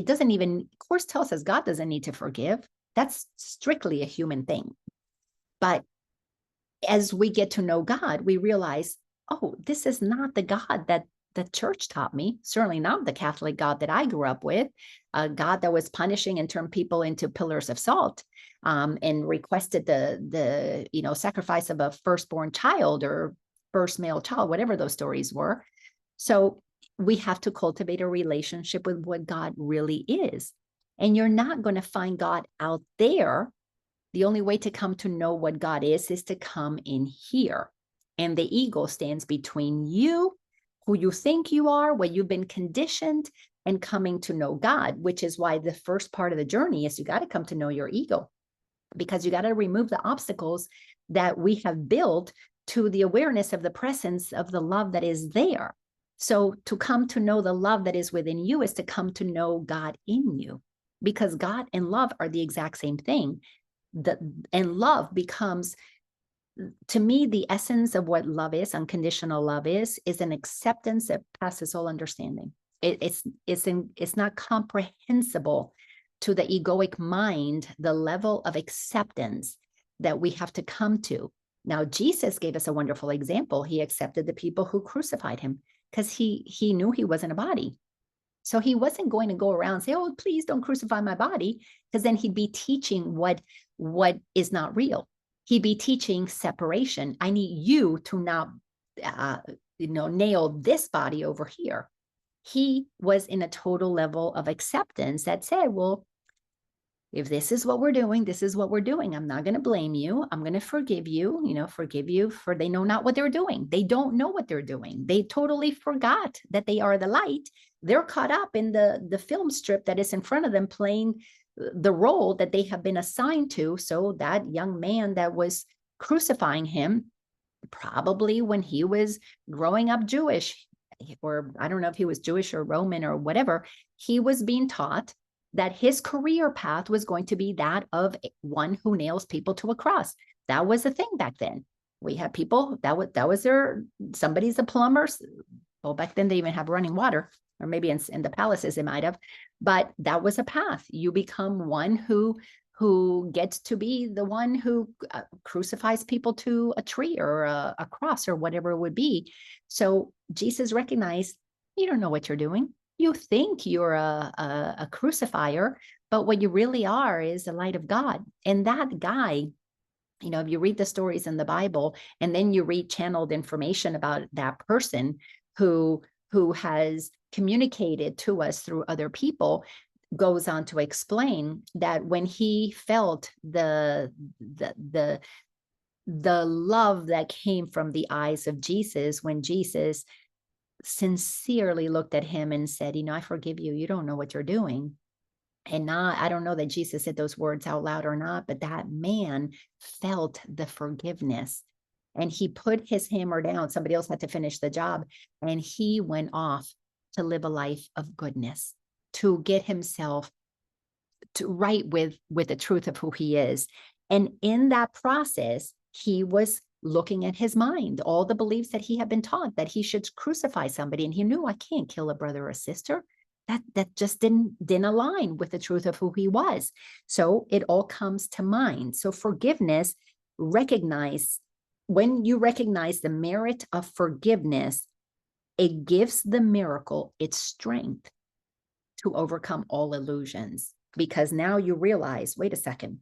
doesn't even, Course tells us God doesn't need to forgive. That's strictly a human thing. But as we get to know God, we realize, oh, this is not the God that the church taught me, certainly not the Catholic God that I grew up with, a God that was punishing and turned people into pillars of salt, and requested the sacrifice of a firstborn child or first male child, whatever those stories were. So we have to cultivate a relationship with what God really is. And you're not going to find God out there. The only way to come to know what God is to come in here. And the ego stands between you, who you think you are, what you've been conditioned, and coming to know God, which is why the first part of the journey is you got to come to know your ego, because you got to remove the obstacles that we have built to the awareness of the presence of the love that is there. So to come to know the love that is within you is to come to know God in you, because God and love are the exact same thing. And love becomes, to me, the essence of what love is, unconditional love is an acceptance that passes all understanding. It's not comprehensible to the egoic mind, the level of acceptance that we have to come to. Now, Jesus gave us a wonderful example. He accepted the people who crucified him because he knew he wasn't a body. So he wasn't going to go around and say, oh, please don't crucify my body, because then he'd be teaching what is not real. He'd be teaching separation. I need you to not, nail this body over here. He was in a total level of acceptance that said, well, if this is what we're doing, this is what we're doing. I'm not going to blame you. I'm going to forgive you, for they know not what they're doing. They don't know what they're doing. They totally forgot that they are the light. They're caught up in the film strip that is in front of them, playing the role that they have been assigned to. So that young man that was crucifying him, probably when he was growing up Jewish, or I don't know if he was Jewish or Roman or whatever, he was being taught that his career path was going to be that of one who nails people to a cross. That was the thing back then. We had people that was their, somebody's a plumber. Well, back then they even have running water, or maybe in the palaces they might have, but that was a path. You become one who gets to be the one who crucifies people to a tree or a cross or whatever it would be. So Jesus recognized, you don't know what you're doing. You think you're a crucifier, but what you really are is the light of God. And that guy, you know, if you read the stories in the Bible and then you read channeled information about that person who has communicated to us through other people, goes on to explain that when he felt the love that came from the eyes of Jesus, when Jesus sincerely looked at him and said, you know, I forgive you. You don't know what you're doing. And not, I don't know that Jesus said those words out loud or not, but that man felt the forgiveness. And he put his hammer down. Somebody else had to finish the job. And he went off to live a life of goodness, to get himself to right with the truth of who he is. And in that process, he was looking at his mind, all the beliefs that he had been taught, that he should crucify somebody. And he knew, I can't kill a brother or sister. That just didn't align with the truth of who he was. So it all comes to mind. So forgiveness, when you recognize the merit of forgiveness, it gives the miracle its strength to overcome all illusions. Because now you realize, wait a second,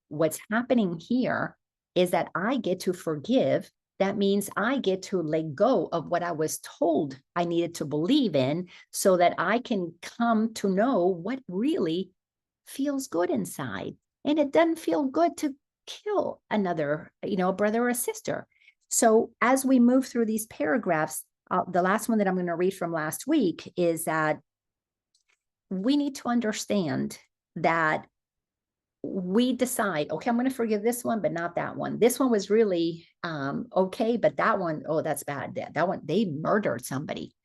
what's happening here is that I get to forgive. That means I get to let go of what I was told I needed to believe in, so that I can come to know what really feels good inside. And it doesn't feel good to kill another, you know, a brother or a sister. So as we move through these paragraphs, the last one that I'm going to read from last week is that we need to understand that we decide, okay, I'm going to forgive this one, but not that one. This one was really okay, but that one, oh, that's bad. That one, they murdered somebody.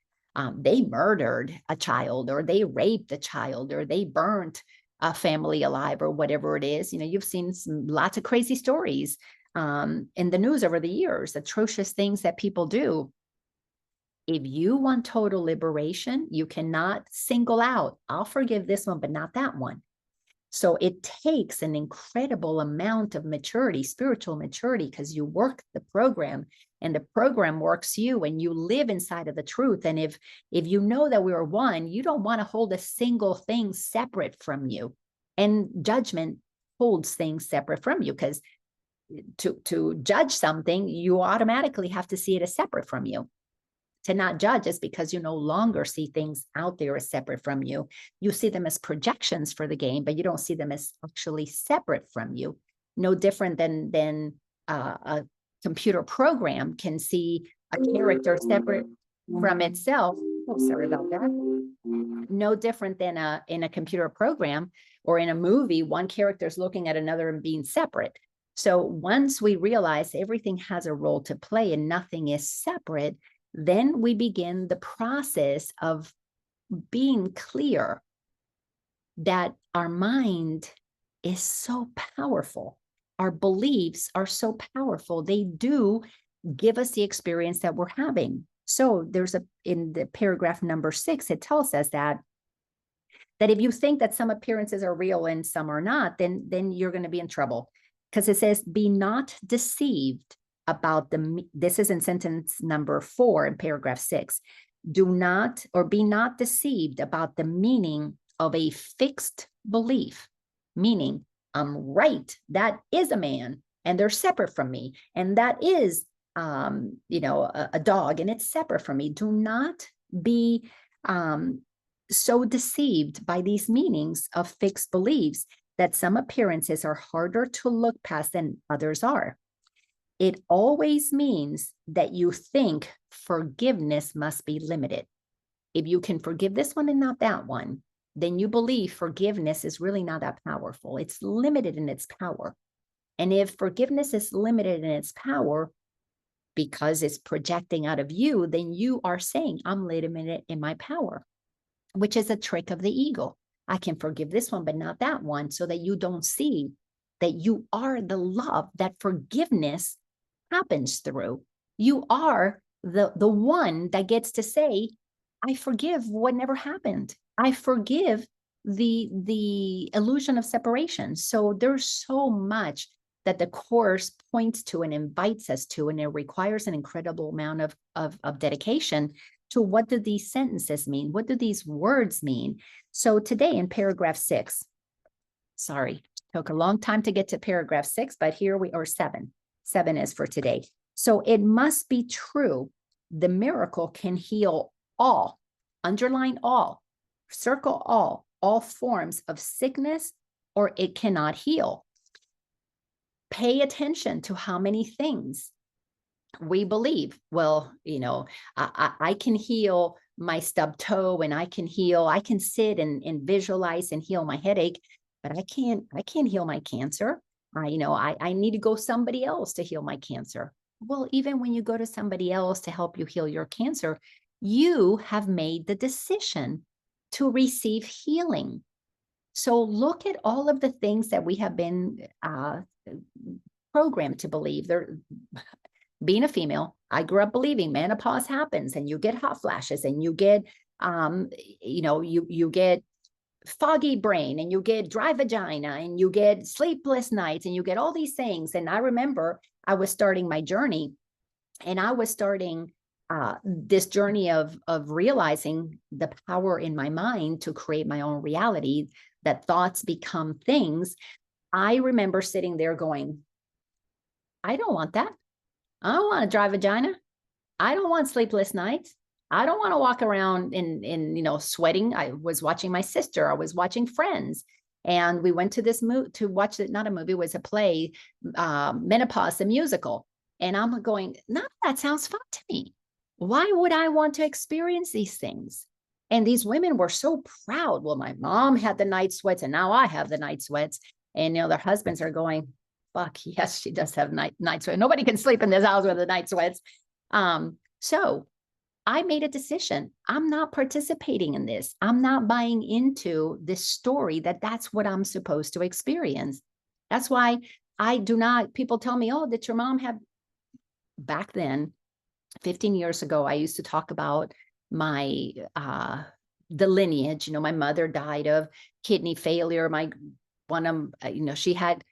They murdered a child, or they raped a child, or they burnt a family alive, or whatever it is. You know, you've seen lots of crazy stories in the news over the years, atrocious things that people do. If you want total liberation, you cannot single out, I'll forgive this one, but not that one. So it takes an incredible amount of maturity, spiritual maturity, because you work the program and the program works you, and you live inside of the truth. And if you know that we are one, you don't want to hold a single thing separate from you. And judgment holds things separate from you, because to judge something, you automatically have to see it as separate from you. To not judge is because you no longer see things out there as separate from you. You see them as projections for the game, but you don't see them as actually separate from you. No different than a computer program can see a character separate from itself. Oh, sorry about that. No different than in a computer program or in a movie, one character is looking at another and being separate. So once we realize everything has a role to play and nothing is separate, then we begin the process of being clear that our mind is so powerful. Our beliefs are so powerful. They do give us the experience that we're having. So in the paragraph number 6, it tells us that if you think that some appearances are real and some are not, then you're going to be in trouble. Because it says, be not deceived about this is in sentence number 4 in paragraph 6. Do not, or be not deceived about the meaning of a fixed belief, meaning I'm right, that is a man and they're separate from me, and that is a dog and it's separate from me. Do not be so deceived by these meanings of fixed beliefs that some appearances are harder to look past than others are. It always means that you think forgiveness must be limited. If you can forgive this one and not that one, then you believe forgiveness is really not that powerful. It's limited in its power. And if forgiveness is limited in its power because it's projecting out of you, then you are saying, I'm limited in my power, which is a trick of the ego. I can forgive this one, but not that one, so that you don't see that you are the love that forgiveness happens through. You are the one that gets to say, I forgive what never happened. I forgive the illusion of separation. So there's so much that the course points to and invites us to, and it requires an incredible amount of dedication to what do these sentences mean? What do these words mean? So today in paragraph 6, sorry, took a long time to get to paragraph 6, but here we are, 7. 7 is for today. So it must be true. The miracle can heal all, underline all, circle all forms of sickness, or it cannot heal. Pay attention to how many things we believe. Well, I can heal my stubbed toe, and I can sit and visualize and heal my headache, but I can't heal my cancer. I need to go somebody else to heal my cancer. Well, even when you go to somebody else to help you heal your cancer, you have made the decision to receive healing. So look at all of the things that we have been programmed to believe. Being a female, I grew up believing menopause happens and you get hot flashes and you get, you get foggy brain and you get dry vagina and you get sleepless nights and you get all these things. And I remember I was starting my journey, and I was starting this journey of realizing the power in my mind to create my own reality, that thoughts become things. I remember sitting there going, I don't want that. I don't want a dry vagina. I don't want sleepless nights. I don't want to walk around in sweating. I was watching my sister. I was watching Friends. And we went to this movie to watch it, not a movie, it was a play, Menopause, the musical. And I'm going, no, that sounds fun to me. Why would I want to experience these things? And these women were so proud. Well, my mom had the night sweats and now I have the night sweats. And, their husbands are going, fuck, yes, she does have night sweats. Nobody can sleep in this house with the night sweats. So I made a decision. I'm not participating in this. I'm not buying into this story that's what I'm supposed to experience. That's why I do not, people tell me, oh, did your mom have, back then, 15 years ago, I used to talk about my, the lineage. My mother died of kidney failure. She had,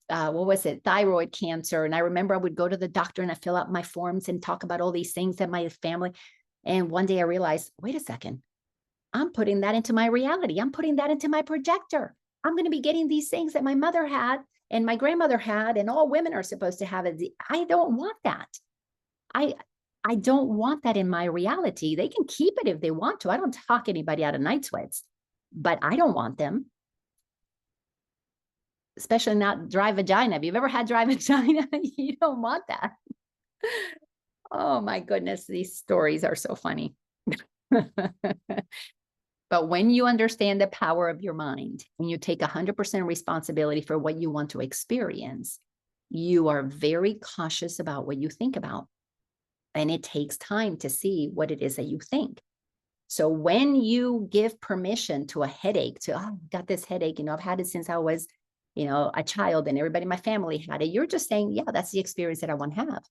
thyroid cancer. And I remember I would go to the doctor and I fill out my forms and talk about all these things that my family. And one day I realized, wait a second, I'm putting that into my reality. I'm putting that into my projector. I'm going to be getting these things that my mother had and my grandmother had, and all women are supposed to have it. I don't want that. I don't want that in my reality. They can keep it if they want to. I don't talk anybody out of night sweats, but I don't want them. Especially not dry vagina. Have you ever had dry vagina? You don't want that. Oh my goodness, these stories are so funny. But when you understand the power of your mind and you take 100% responsibility for what you want to experience, you are very cautious about what you think about. And it takes time to see what it is that you think. So when you give permission to a headache, to, oh, I've got this headache, I've had it since I was, a child, and everybody in my family had it. You're just saying, yeah, that's the experience that I want to have.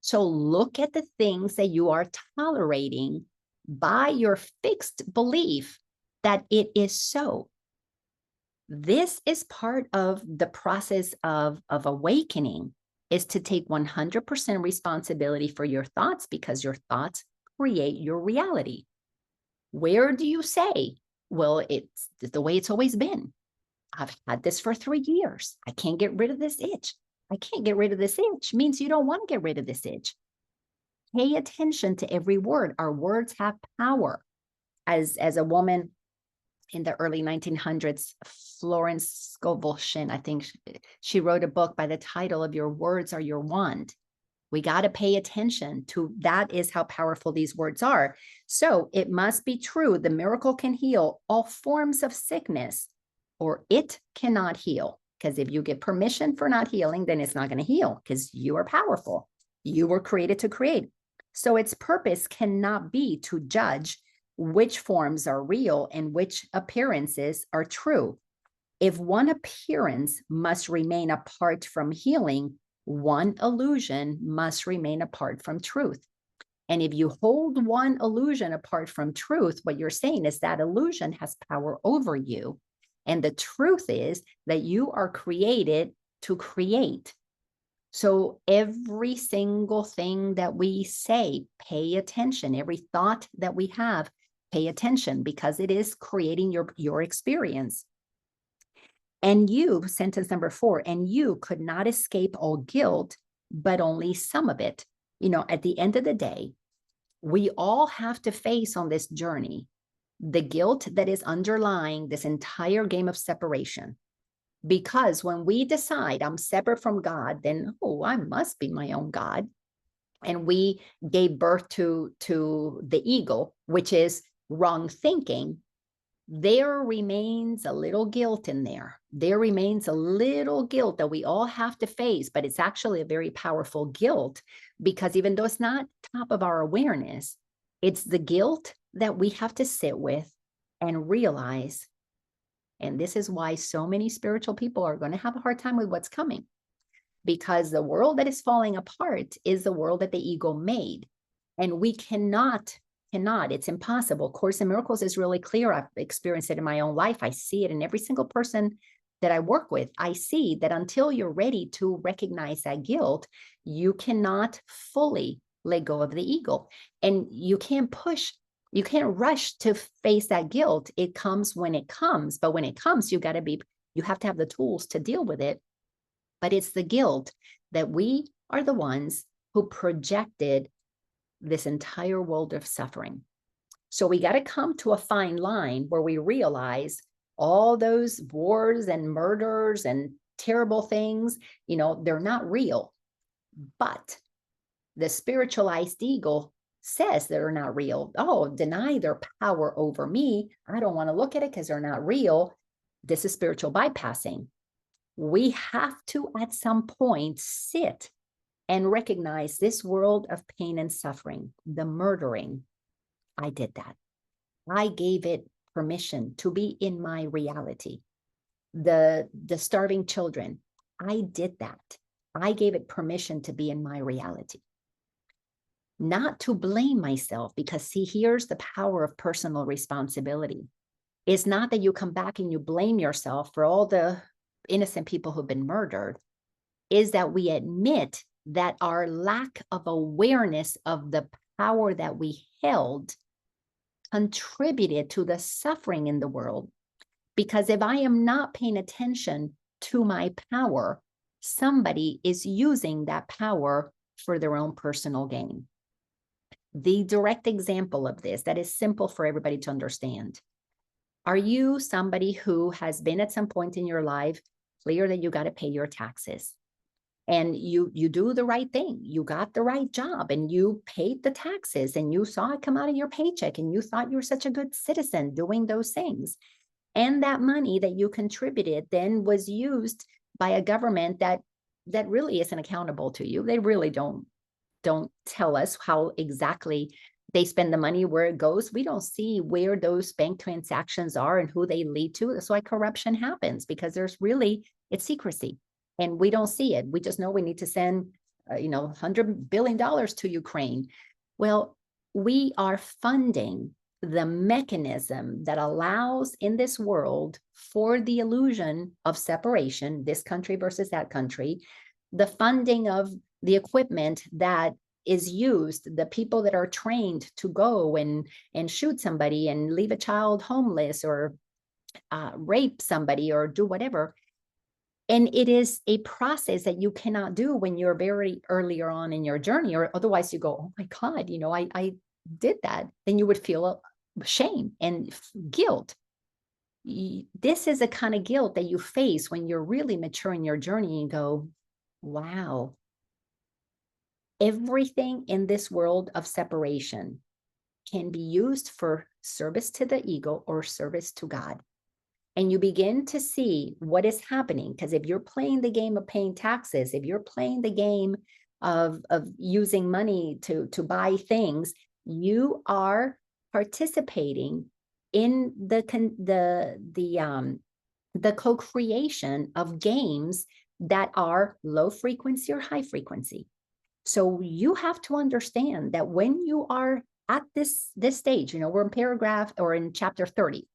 So look at the things that you are tolerating by your fixed belief that it is so. This is part of the process of awakening, is to take 100% responsibility for your thoughts, because your thoughts create your reality. Where do you say, well, it's the way it's always been. I've had this for 3 years. I can't get rid of this itch. I can't get rid of this itch. Means you don't want to get rid of this itch. Pay attention to every word. Our words have power. As a woman in the early 1900s, Florence Scovel Shinn, I think she wrote a book by the title of Your Words Are Your Wand. We got to pay attention to that is how powerful these words are. So it must be true. The miracle can heal all forms of sickness, or it cannot heal. Because if you give permission for not healing, then it's not going to heal because you are powerful. You were created to create. So its purpose cannot be to judge which forms are real and which appearances are true. If one appearance must remain apart from healing, one illusion must remain apart from truth. And if you hold one illusion apart from truth, what you're saying is that illusion has power over you. And the truth is that you are created to create. So every single thing that we say, pay attention. Every thought that we have, pay attention, because it is creating your experience. And you, sentence number 4, and you could not escape all guilt, but only some of it. At the end of the day, we all have to face on this journey the guilt that is underlying this entire game of separation. Because when we decide I'm separate from God, then, I must be my own God. And we gave birth to the ego, which is wrong thinking. There remains a little guilt in there. There remains a little guilt that we all have to face, but it's actually a very powerful guilt, because even though it's not top of our awareness, it's the guilt that we have to sit with and realize. And this is why so many spiritual people are going to have a hard time with what's coming, because the world that is falling apart is the world that the ego made. And we cannot, it's impossible. Course in Miracles is really clear. I've experienced it in my own life. I see it in every single person that I work with. I see that until you're ready to recognize that guilt, you cannot fully let go of the ego. And you can't rush to face that guilt. It comes when it comes. But when it comes, you have to have the tools to deal with it. But it's the guilt that we are the ones who projected this entire world of suffering. So we got to come to a fine line where we realize all those wars and murders and terrible things, they're not real. But the spiritualized ego says they're not real. Deny their power over me. I don't want to look at it because they're not real. This is spiritual bypassing. We have to, at some point, sit and recognize this world of pain and suffering, the murdering. I did that. I gave it permission to be in my reality. The starving children, I did that. I gave it permission to be in my reality. Not to blame myself, because see, here's the power of personal responsibility. It's not that you come back and you blame yourself for all the innocent people who've been murdered, is that we admit that our lack of awareness of the power that we held contributed to the suffering in the world. Because if I am not paying attention to my power, somebody is using that power for their own personal gain. The direct example of this that is simple for everybody to understand. Are you somebody who has been at some point in your life clear that you got to pay your taxes? And you do the right thing. You got the right job and you paid the taxes and you saw it come out of your paycheck and you thought you were such a good citizen doing those things. And that money that you contributed then was used by a government that really isn't accountable to you. They really don't tell us how exactly they spend the money, where it goes. We don't see where those bank transactions are and who they lead to. That's why corruption happens, because it's secrecy. And we don't see it. We just know we need to send, $100 billion to Ukraine. Well, we are funding the mechanism that allows in this world for the illusion of separation, this country versus that country, the funding of the equipment that is used, the people that are trained to go and shoot somebody and leave a child homeless or rape somebody or do whatever. And it is a process that you cannot do when you're very earlier on in your journey, or otherwise you go, oh my God, I did that. Then you would feel shame and guilt. This is a kind of guilt that you face when you're really mature in your journey and go, wow, Everything in this world of separation can be used for service to the ego or service to God. And you begin to see what is happening. Because if you're playing the game of paying taxes, if you're playing the game of using money to buy things, you are participating in the co-creation of games that are low frequency or high frequency. So you have to understand that when you are at this stage, we're in paragraph or in chapter 30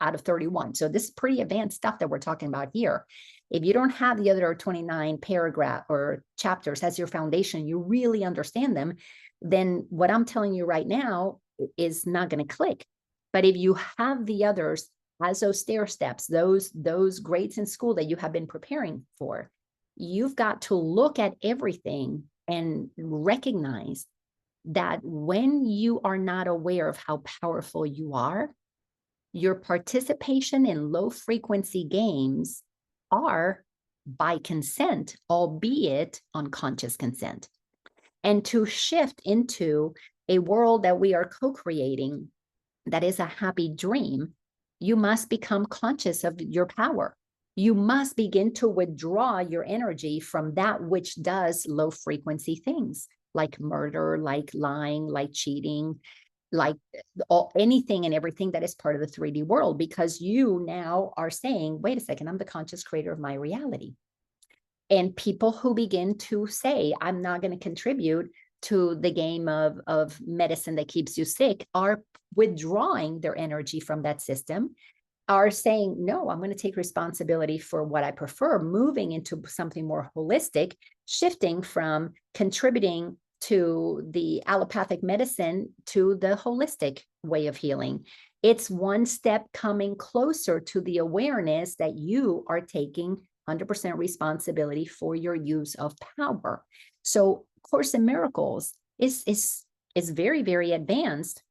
out of 31. So this is pretty advanced stuff that we're talking about here. If you don't have the other 29 paragraph or chapters as your foundation, you really understand them, then what I'm telling you right now is not going to click. But if you have the others as those stair steps, those grades in school that you have been preparing for, you've got to look at everything and recognize that when you are not aware of how powerful you are, your participation in low frequency games are by consent, albeit unconscious consent. And to shift into a world that we are co-creating that is a happy dream, you must become conscious of your power. You must begin to withdraw your energy from that which does low frequency things like murder, like lying, like cheating, like anything and everything that is part of the 3D world, because you now are saying, wait a second, I'm the conscious creator of my reality. And people who begin to say, I'm not going to contribute to the game of medicine that keeps you sick are withdrawing their energy from that system, are saying, no, I'm going to take responsibility for what I prefer, moving into something more holistic, shifting from contributing to the allopathic medicine to the holistic way of healing. It's one step coming closer to the awareness that you are taking 100% responsibility for your use of power. So Course in Miracles is very, very advanced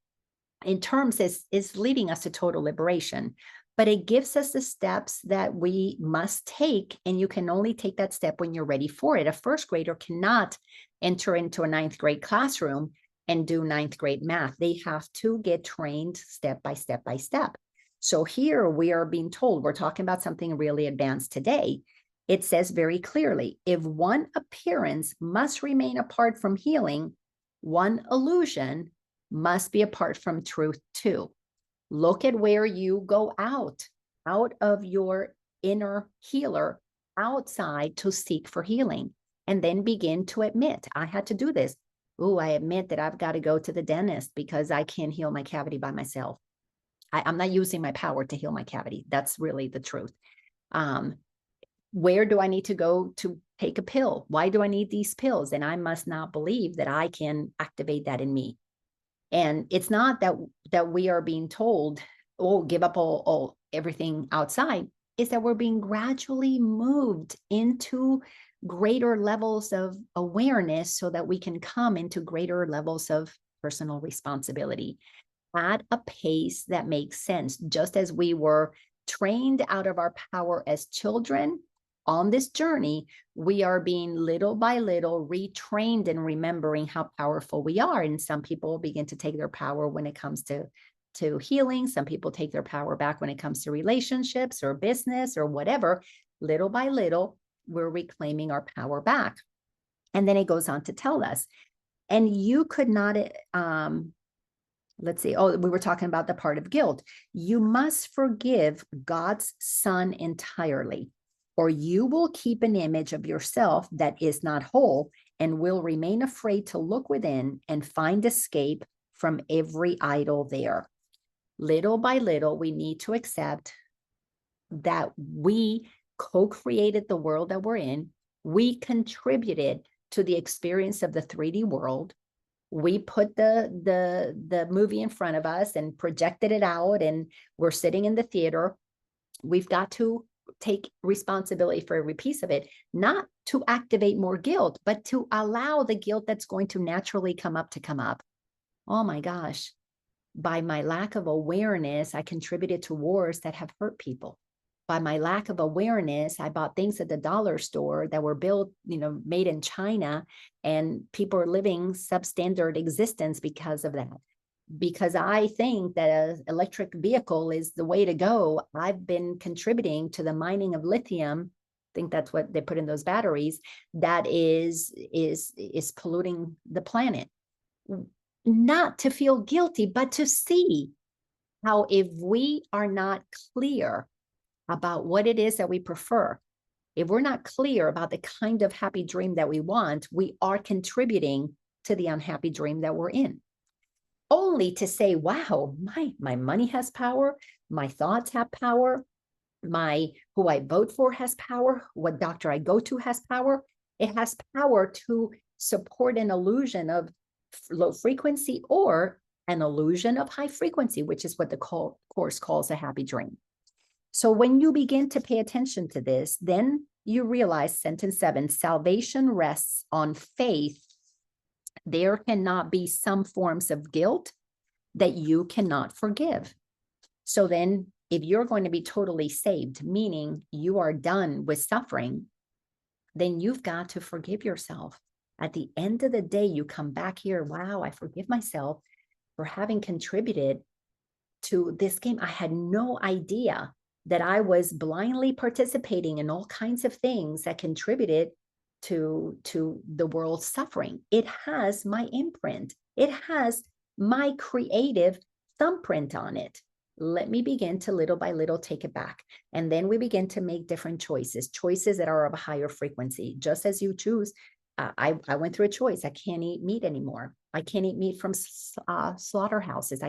in terms is leading us to total liberation. But it gives us the steps that we must take, and you can only take that step when you're ready for it. A first grader cannot enter into a ninth grade classroom and do ninth grade math. They have to get trained step by step by step. So here we are being told, we're talking about something really advanced today. It says very clearly, if one appearance must remain apart from healing, one illusion must be apart from truth too. Look at where you go out of your inner healer, outside to seek for healing, and then begin to admit, I had to do this. Oh, I admit that I've got to go to the dentist because I can't heal my cavity by myself. I'm not using my power to heal my cavity. That's really the truth. Where do I need to go to take a pill? Why do I need these pills? And I must not believe that I can activate that in me. And it's not that we are being told, oh, give up all everything outside. It's that we're being gradually moved into greater levels of awareness so that we can come into greater levels of personal responsibility at a pace that makes sense. Just as we were trained out of our power as children, on this journey, we are being little by little retrained in remembering how powerful we are. And some people begin to take their power when it comes to healing. Some people take their power back when it comes to relationships or business or whatever. Little by little, we're reclaiming our power back. And then it goes on to tell us, and you could not, let's see. Oh, we were talking about the part of guilt. You must forgive God's Son entirely, or you will keep an image of yourself that is not whole and will remain afraid to look within and find escape from every idol there. Little by little, we need to accept that we co-created the world that we're in. We contributed to the experience of the 3D world. We put the movie in front of us and projected it out, and we're sitting in the theater. We've got to take responsibility for every piece of it, not to activate more guilt, but to allow the guilt that's going to naturally come up to come up. Oh my gosh, by my lack of awareness, I contributed to wars that have hurt people. by my lack of awareness, I bought things at the dollar store that were built, made in China, and people are living substandard existence because of that. Because I think that an electric vehicle is the way to go, I've been contributing to the mining of lithium. I think that's what they put in those batteries. That is polluting the planet. Not to feel guilty, but to see how if we are not clear about what it is that we prefer, if we're not clear about the kind of happy dream that we want, we are contributing to the unhappy dream that we're in. Only to say, wow, my money has power, my thoughts have power, who I vote for has power, what doctor I go to has power. It has power to support an illusion of low frequency or an illusion of high frequency, which is what the Course calls a happy dream. So when you begin to pay attention to this, then you realize sentence 7, salvation rests on faith. There cannot be some forms of guilt that you cannot forgive. So then if you're going to be totally saved, meaning you are done with suffering, then you've got to forgive yourself. At the end of the day, you come back here, wow, I forgive myself for having contributed to this game. I had no idea that I was blindly participating in all kinds of things that contributed to the world's suffering. It has my imprint. It has my creative thumbprint on it. Let me begin to little by little take it back. And then we begin to make different choices that are of a higher frequency. Just as you choose, I went through a choice. I can't eat meat anymore. I can't eat meat from slaughterhouses.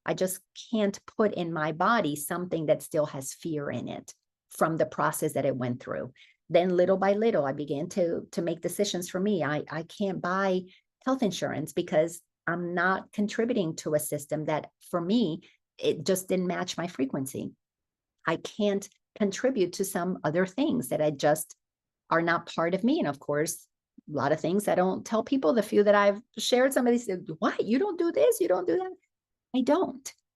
I just can't put in my body something that still has fear in it from the process that it went through. Then little by little, I began to make decisions for me. I can't buy health insurance because I'm not contributing to a system that, for me, it just didn't match my frequency. I can't contribute to some other things that I just are not part of me. And of course, a lot of things I don't tell people. The few that I've shared, somebody said, what? You don't do this? You don't do that?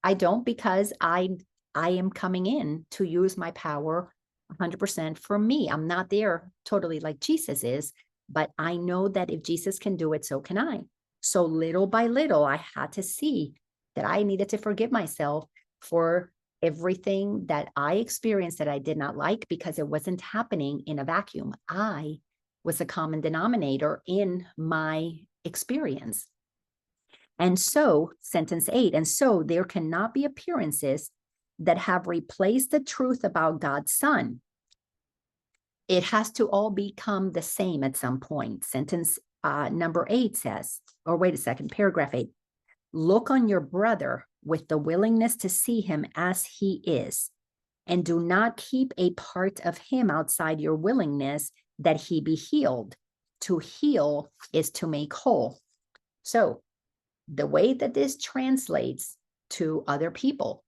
I don't because I am coming in to use my power 100% for me. I'm not there totally like Jesus is, but I know that if Jesus can do it, so can I. So little by little, I had to see that I needed to forgive myself for everything that I experienced that I did not like, because it wasn't happening in a vacuum. I was a common denominator in my experience. And so, sentence 8, and so there cannot be appearances that have replaced the truth about God's Son. It has to all become the same at some point. Sentence number 8 says, or wait a second, paragraph 8, look on your brother with the willingness to see him as he is, and do not keep a part of him outside your willingness that he be healed. To heal is to make whole. So the way that this translates to other people,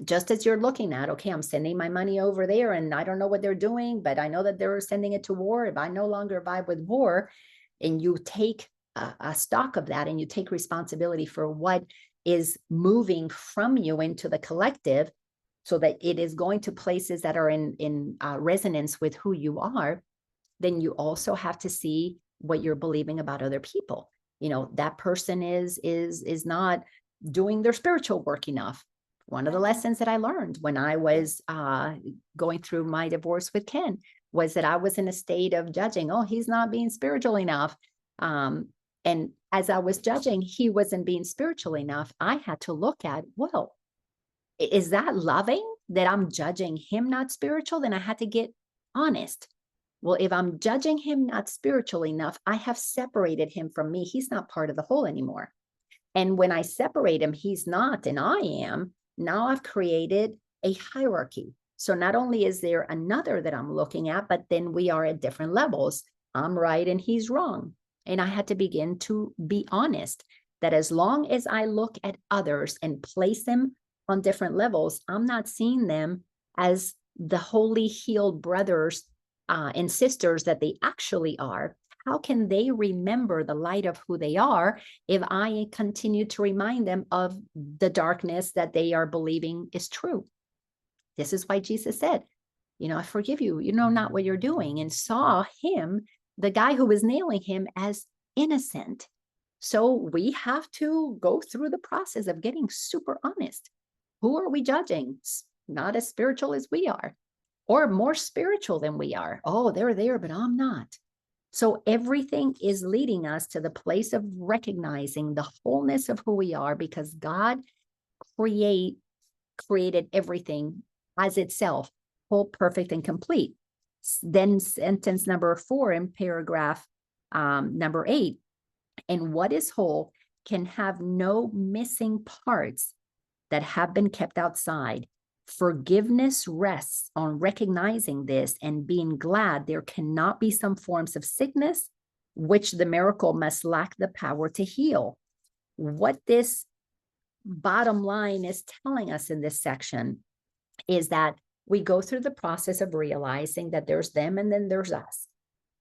just as you're looking at, okay, I'm sending my money over there and I don't know what they're doing, but I know that they're sending it to war. If I no longer vibe with war, and you take a stock of that and you take responsibility for what is moving from you into the collective, so that it is going to places that are in resonance with who you are, then you also have to see what you're believing about other people. That person is not doing their spiritual work enough. One of the lessons that I learned when I was going through my divorce with Ken was that I was in a state of judging. Oh, he's not being spiritual enough. And as I was judging, he wasn't being spiritual enough. I had to look at, well, is that loving that I'm judging him not spiritual? Then I had to get honest. Well, if I'm judging him not spiritual enough, I have separated him from me. He's not part of the whole anymore. And when I separate him, he's not, and I am. Now I've created a hierarchy. So not only is there another that I'm looking at, but then we are at different levels. I'm right and he's wrong. And I had to begin to be honest that as long as I look at others and place them on different levels, I'm not seeing them as the holy healed brothers and sisters that they actually are. How can they remember the light of who they are if I continue to remind them of the darkness that they are believing is true? This is why Jesus said, I forgive you. You know not what you're doing, and saw him, the guy who was nailing him, as innocent. So we have to go through the process of getting super honest. Who are we judging? Not as spiritual as we are, or more spiritual than we are. Oh, they're there, but I'm not. So everything is leading us to the place of recognizing the wholeness of who we are, because God created everything as itself, whole, perfect, and complete. Then sentence number 4 in paragraph number 8, and what is whole can have no missing parts that have been kept outside. Forgiveness rests on recognizing this and being glad there cannot be some forms of sickness which the miracle must lack the power to heal. What this bottom line is telling us in this section is that we go through the process of realizing that there's them and then there's us.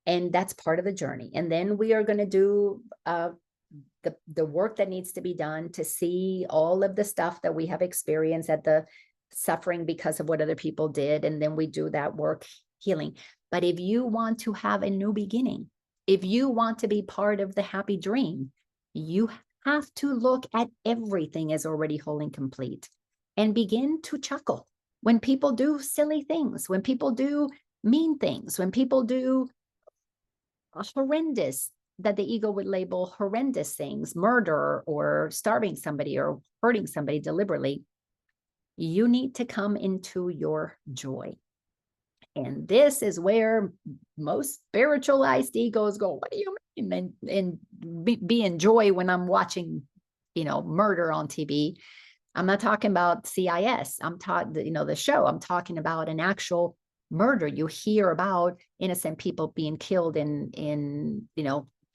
And that's part of the journey. And then we are going to do the work that needs to be done to see all of the stuff that we have experienced, at the suffering because of what other people did. And then we do that work healing. But if you want to have a new beginning, if you want to be part of the happy dream, you have to look at everything as already whole and complete, and begin to chuckle when people do silly things, when people do mean things, when people do horrendous, that the ego would label horrendous things, murder or starving somebody or hurting somebody deliberately. You need to come into your joy. And this is where most spiritualized egos go, what do you mean? And be in joy when I'm watching, murder on TV. I'm not talking about CIS. I'm talking, the show. I'm talking about an actual murder. You hear about innocent people being killed in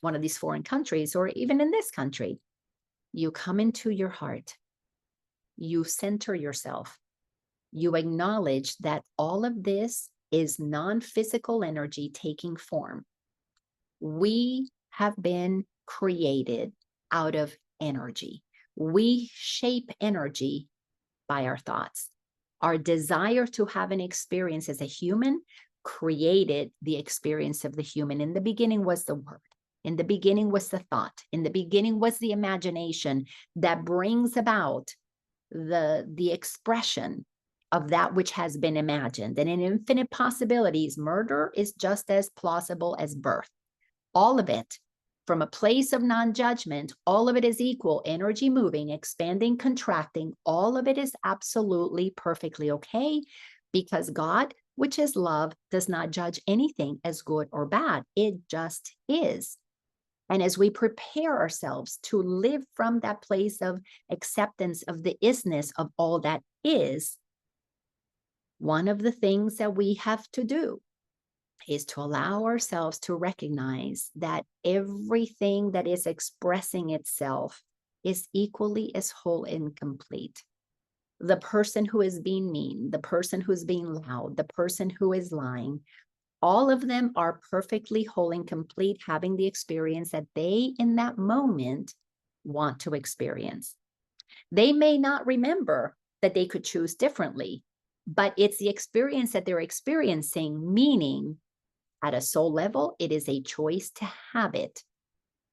one of these foreign countries, or even in this country. You come into your heart. You center yourself. You acknowledge that all of this is non-physical energy taking form. We have been created out of energy. We shape energy by our thoughts. Our desire to have an experience as a human created the experience of the human. In the beginning was the word. In the beginning was the thought. In the beginning was the imagination that brings about the expression of that which has been imagined. And in infinite possibilities, murder is just as plausible as birth. All of it, from a place of non-judgment, all of it is equal, energy moving, expanding, contracting. All of it is absolutely perfectly okay, because God, which is love, does not judge anything as good or bad. It just is. And as we prepare ourselves to live from that place of acceptance of the isness of all that is, one of the things that we have to do is to allow ourselves to recognize that everything that is expressing itself is equally as whole and complete. The person who is being mean, the person who's being loud, the person who is lying, all of them are perfectly whole and complete, having the experience that they in that moment want to experience. They may not remember that they could choose differently, but it's the experience that they're experiencing, meaning at a soul level, it is a choice to have it.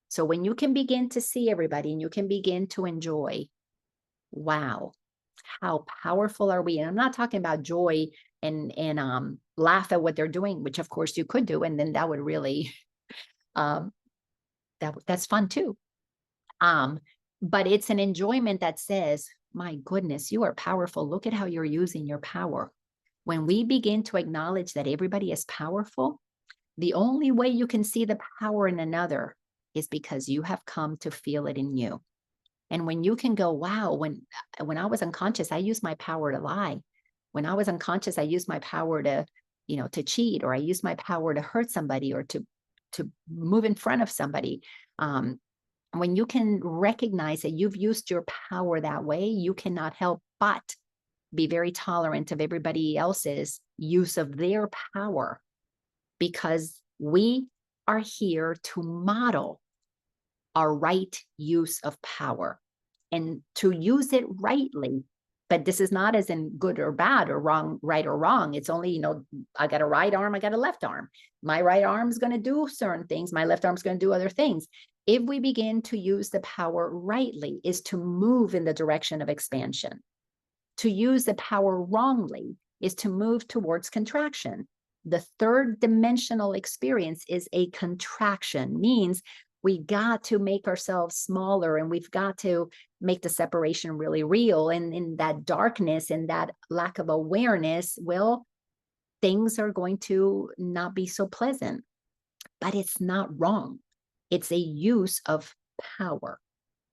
So when you can begin to see everybody and you can begin to enjoy, wow, how powerful are we? And I'm not talking about joy and laugh at what they're doing, which of course you could do, and then that would really that's fun too. But it's an enjoyment that says, my goodness, you are powerful. Look at how you're using your power. When we begin to acknowledge that everybody is powerful, the only way you can see the power in another is because you have come to feel it in you. And when you can go, wow, when I was unconscious, I used my power to lie. When I was unconscious, I used my power to, to cheat, or I used my power to hurt somebody, or to move in front of somebody. When you can recognize that you've used your power that way, you cannot help but be very tolerant of everybody else's use of their power, because we are here to model our right use of power. And to use it rightly But this is not as in good or bad or wrong, right or wrong. It's only, I got a right arm, I got a left arm. My right arm is going to do certain things. My left arm is going to do other things. If we begin to use the power rightly, is to move in the direction of expansion. To use the power wrongly is to move towards contraction. The third dimensional experience is a contraction, means we got to make ourselves smaller, and we've got to make the separation really real. And in that darkness and that lack of awareness, well, things are going to not be so pleasant. But it's not wrong. It's a use of power,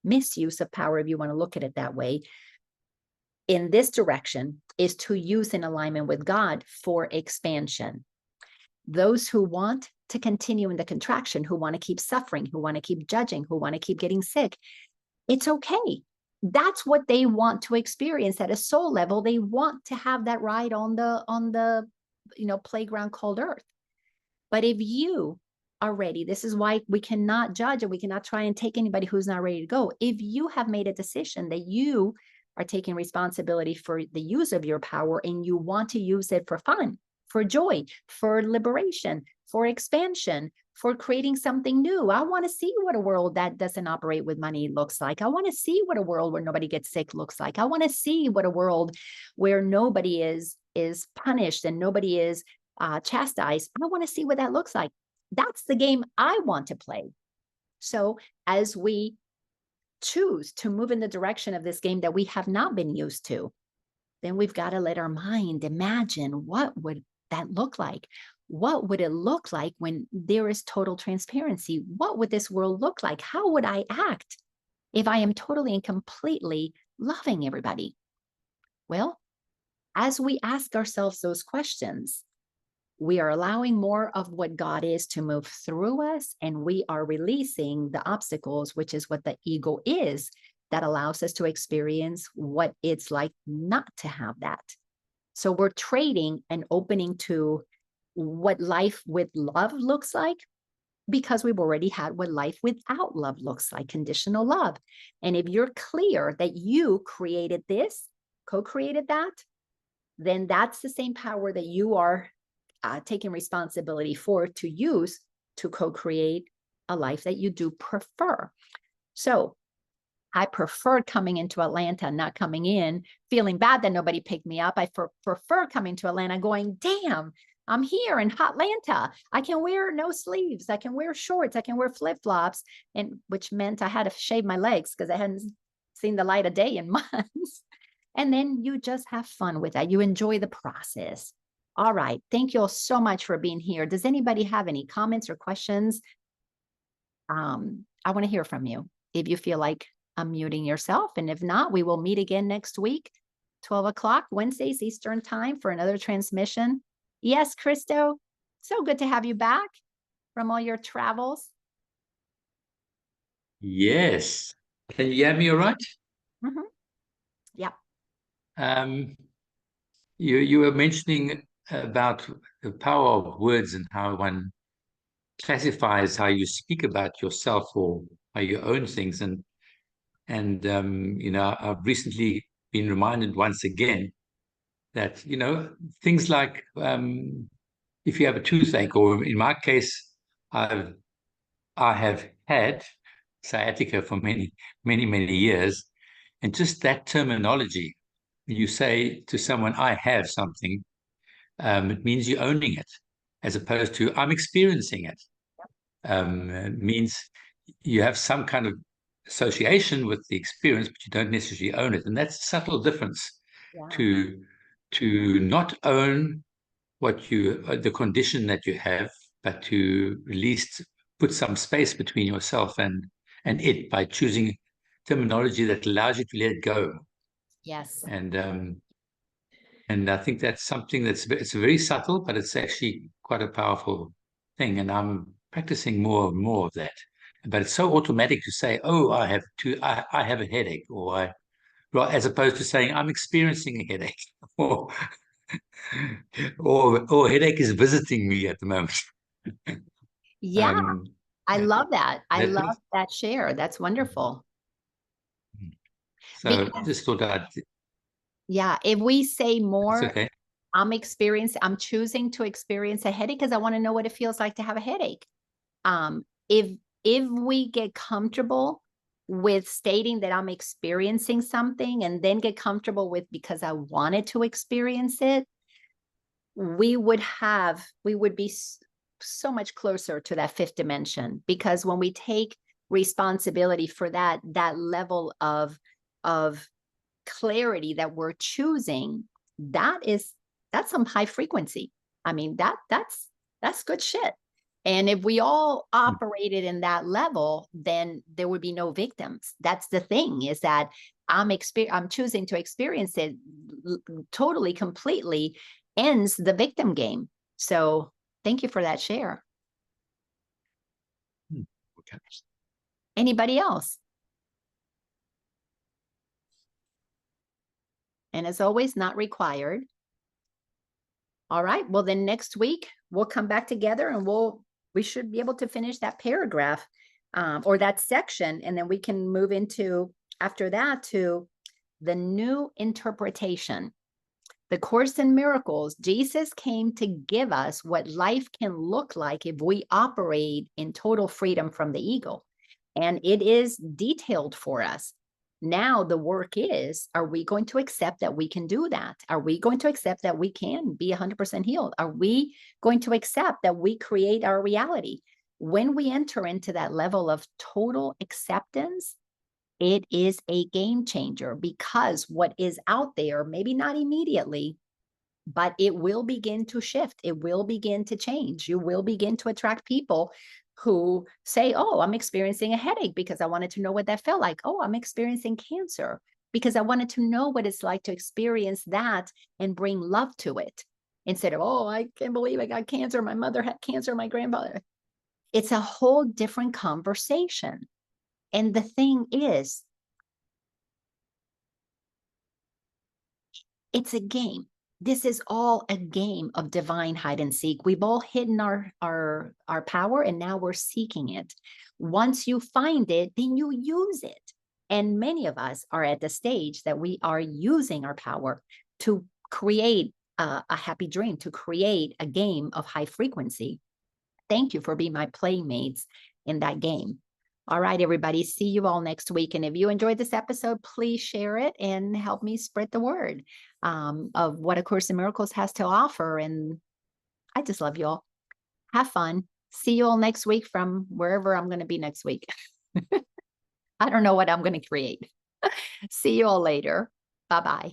misuse of power, if you want to look at it that way. In this direction is to use in alignment with God for expansion. Those who want to continue in the contraction, who want to keep suffering, who want to keep judging, who want to keep getting sick, it's okay. That's what they want to experience at a soul level. They want to have that ride on the playground called Earth. But if you are ready, this is why we cannot judge, and we cannot try and take anybody who's not ready to go. If you have made a decision that you are taking responsibility for the use of your power, and you want to use it for fun, for joy, for liberation, for expansion, for creating something new. I want to see what a world that doesn't operate with money looks like. I want to see what a world where nobody gets sick looks like. I want to see what a world where nobody is punished and nobody is chastised. I want to see what that looks like. That's the game I want to play. So as we choose to move in the direction of this game that we have not been used to, then we've got to let our mind imagine, what would that look like? What would it look like when there is total transparency? What would this world look like? How would I act if I am totally and completely loving everybody? Well, as we ask ourselves those questions, we are allowing more of what God is to move through us, and we are releasing the obstacles, which is what the ego is, that allows us to experience what it's like not to have that. So we're trading and opening to what life with love looks like, because we've already had what life without love looks like, conditional love. And if you're clear that you created this, co-created that, then that's the same power that you are taking responsibility for to use to co-create a life that you do prefer. So I preferred coming into Atlanta, not coming in, feeling bad that nobody picked me up. I prefer coming to Atlanta going, damn, I'm here in Hotlanta. I can wear no sleeves. I can wear shorts. I can wear flip-flops, and which meant I had to shave my legs because I hadn't seen the light of day in months. And then you just have fun with that. You enjoy the process. All right. Thank you all so much for being here. Does anybody have any comments or questions? I want to hear from you. If you feel like unmuting yourself, and if not, we will meet again next week, 12 o'clock, Wednesdays, Eastern time, for another transmission. Yes, Christo, so good to have you back from all your travels. Yes. Can you hear me all right? Mm-hmm. Yeah. You were mentioning about the power of words and how one classifies how you speak about yourself or how you own things. And I've recently been reminded once again that, things like if you have a toothache, or in my case, I have had sciatica for many, many, many years. And just that terminology, you say to someone, I have something, it means you're owning it, as opposed to I'm experiencing it. It means you have some kind of association with the experience, but you don't necessarily own it. And that's a subtle difference to not own what you, the condition that you have, but to at least put some space between yourself and it by choosing terminology that allows you to let go. Yes. And I think that's something it's very subtle, but it's actually quite a powerful thing. And I'm practicing more and more of that. But it's so automatic to say, "Oh, I have a headache," or as opposed to saying, "I'm experiencing a headache," or or headache is visiting me at the moment. Yeah. I love that. I that love that share. That's wonderful. So just thought I'd Yeah. If we say It's more, okay. I'm choosing to experience a headache because I want to know what it feels like to have a headache. If we get comfortable with stating that I'm experiencing something and then get comfortable with because I wanted to experience it, we would be so much closer to that fifth dimension, because when we take responsibility for that level of clarity that we're choosing, that's some high frequency. I mean, that's good shit. And if we all operated in that level, then there would be no victims. That's the thing, is that I'm choosing to experience it totally, completely ends the victim game. So thank you for that share. Okay. Anybody else? And as always, not required. All right. Well, then next week we'll come back together and we should be able to finish that paragraph or that section. And then we can move into, after that, to the new interpretation. The Course in Miracles, Jesus came to give us what life can look like if we operate in total freedom from the ego. And it is detailed for us. Now the work is, are we going to accept that we can do that? Are we going to accept that we can be 100% healed? Are we going to accept that we create our reality? When we enter into that level of total acceptance, it is a game changer, because what is out there, maybe not immediately, but it will begin to shift. It will begin to change. You will begin to attract people who say, oh, I'm experiencing a headache because I wanted to know what that felt like. Oh, I'm experiencing cancer because I wanted to know what it's like to experience that and bring love to it. Instead of, oh, I can't believe I got cancer. My mother had cancer. My grandfather. It's a whole different conversation. And the thing is, it's a game. This is all a game of divine hide and seek. We've all hidden our power, and now we're seeking it. Once you find it, then you use it. And many of us are at the stage that we are using our power to create a happy dream, to create a game of high frequency. Thank you for being my playmates in that game. All right, everybody. See you all next week. And if you enjoyed this episode, please share it and help me spread the word of what A Course in Miracles has to offer. And I just love you all. Have fun. See you all next week from wherever I'm going to be next week. I don't know what I'm going to create. See you all later. Bye-bye.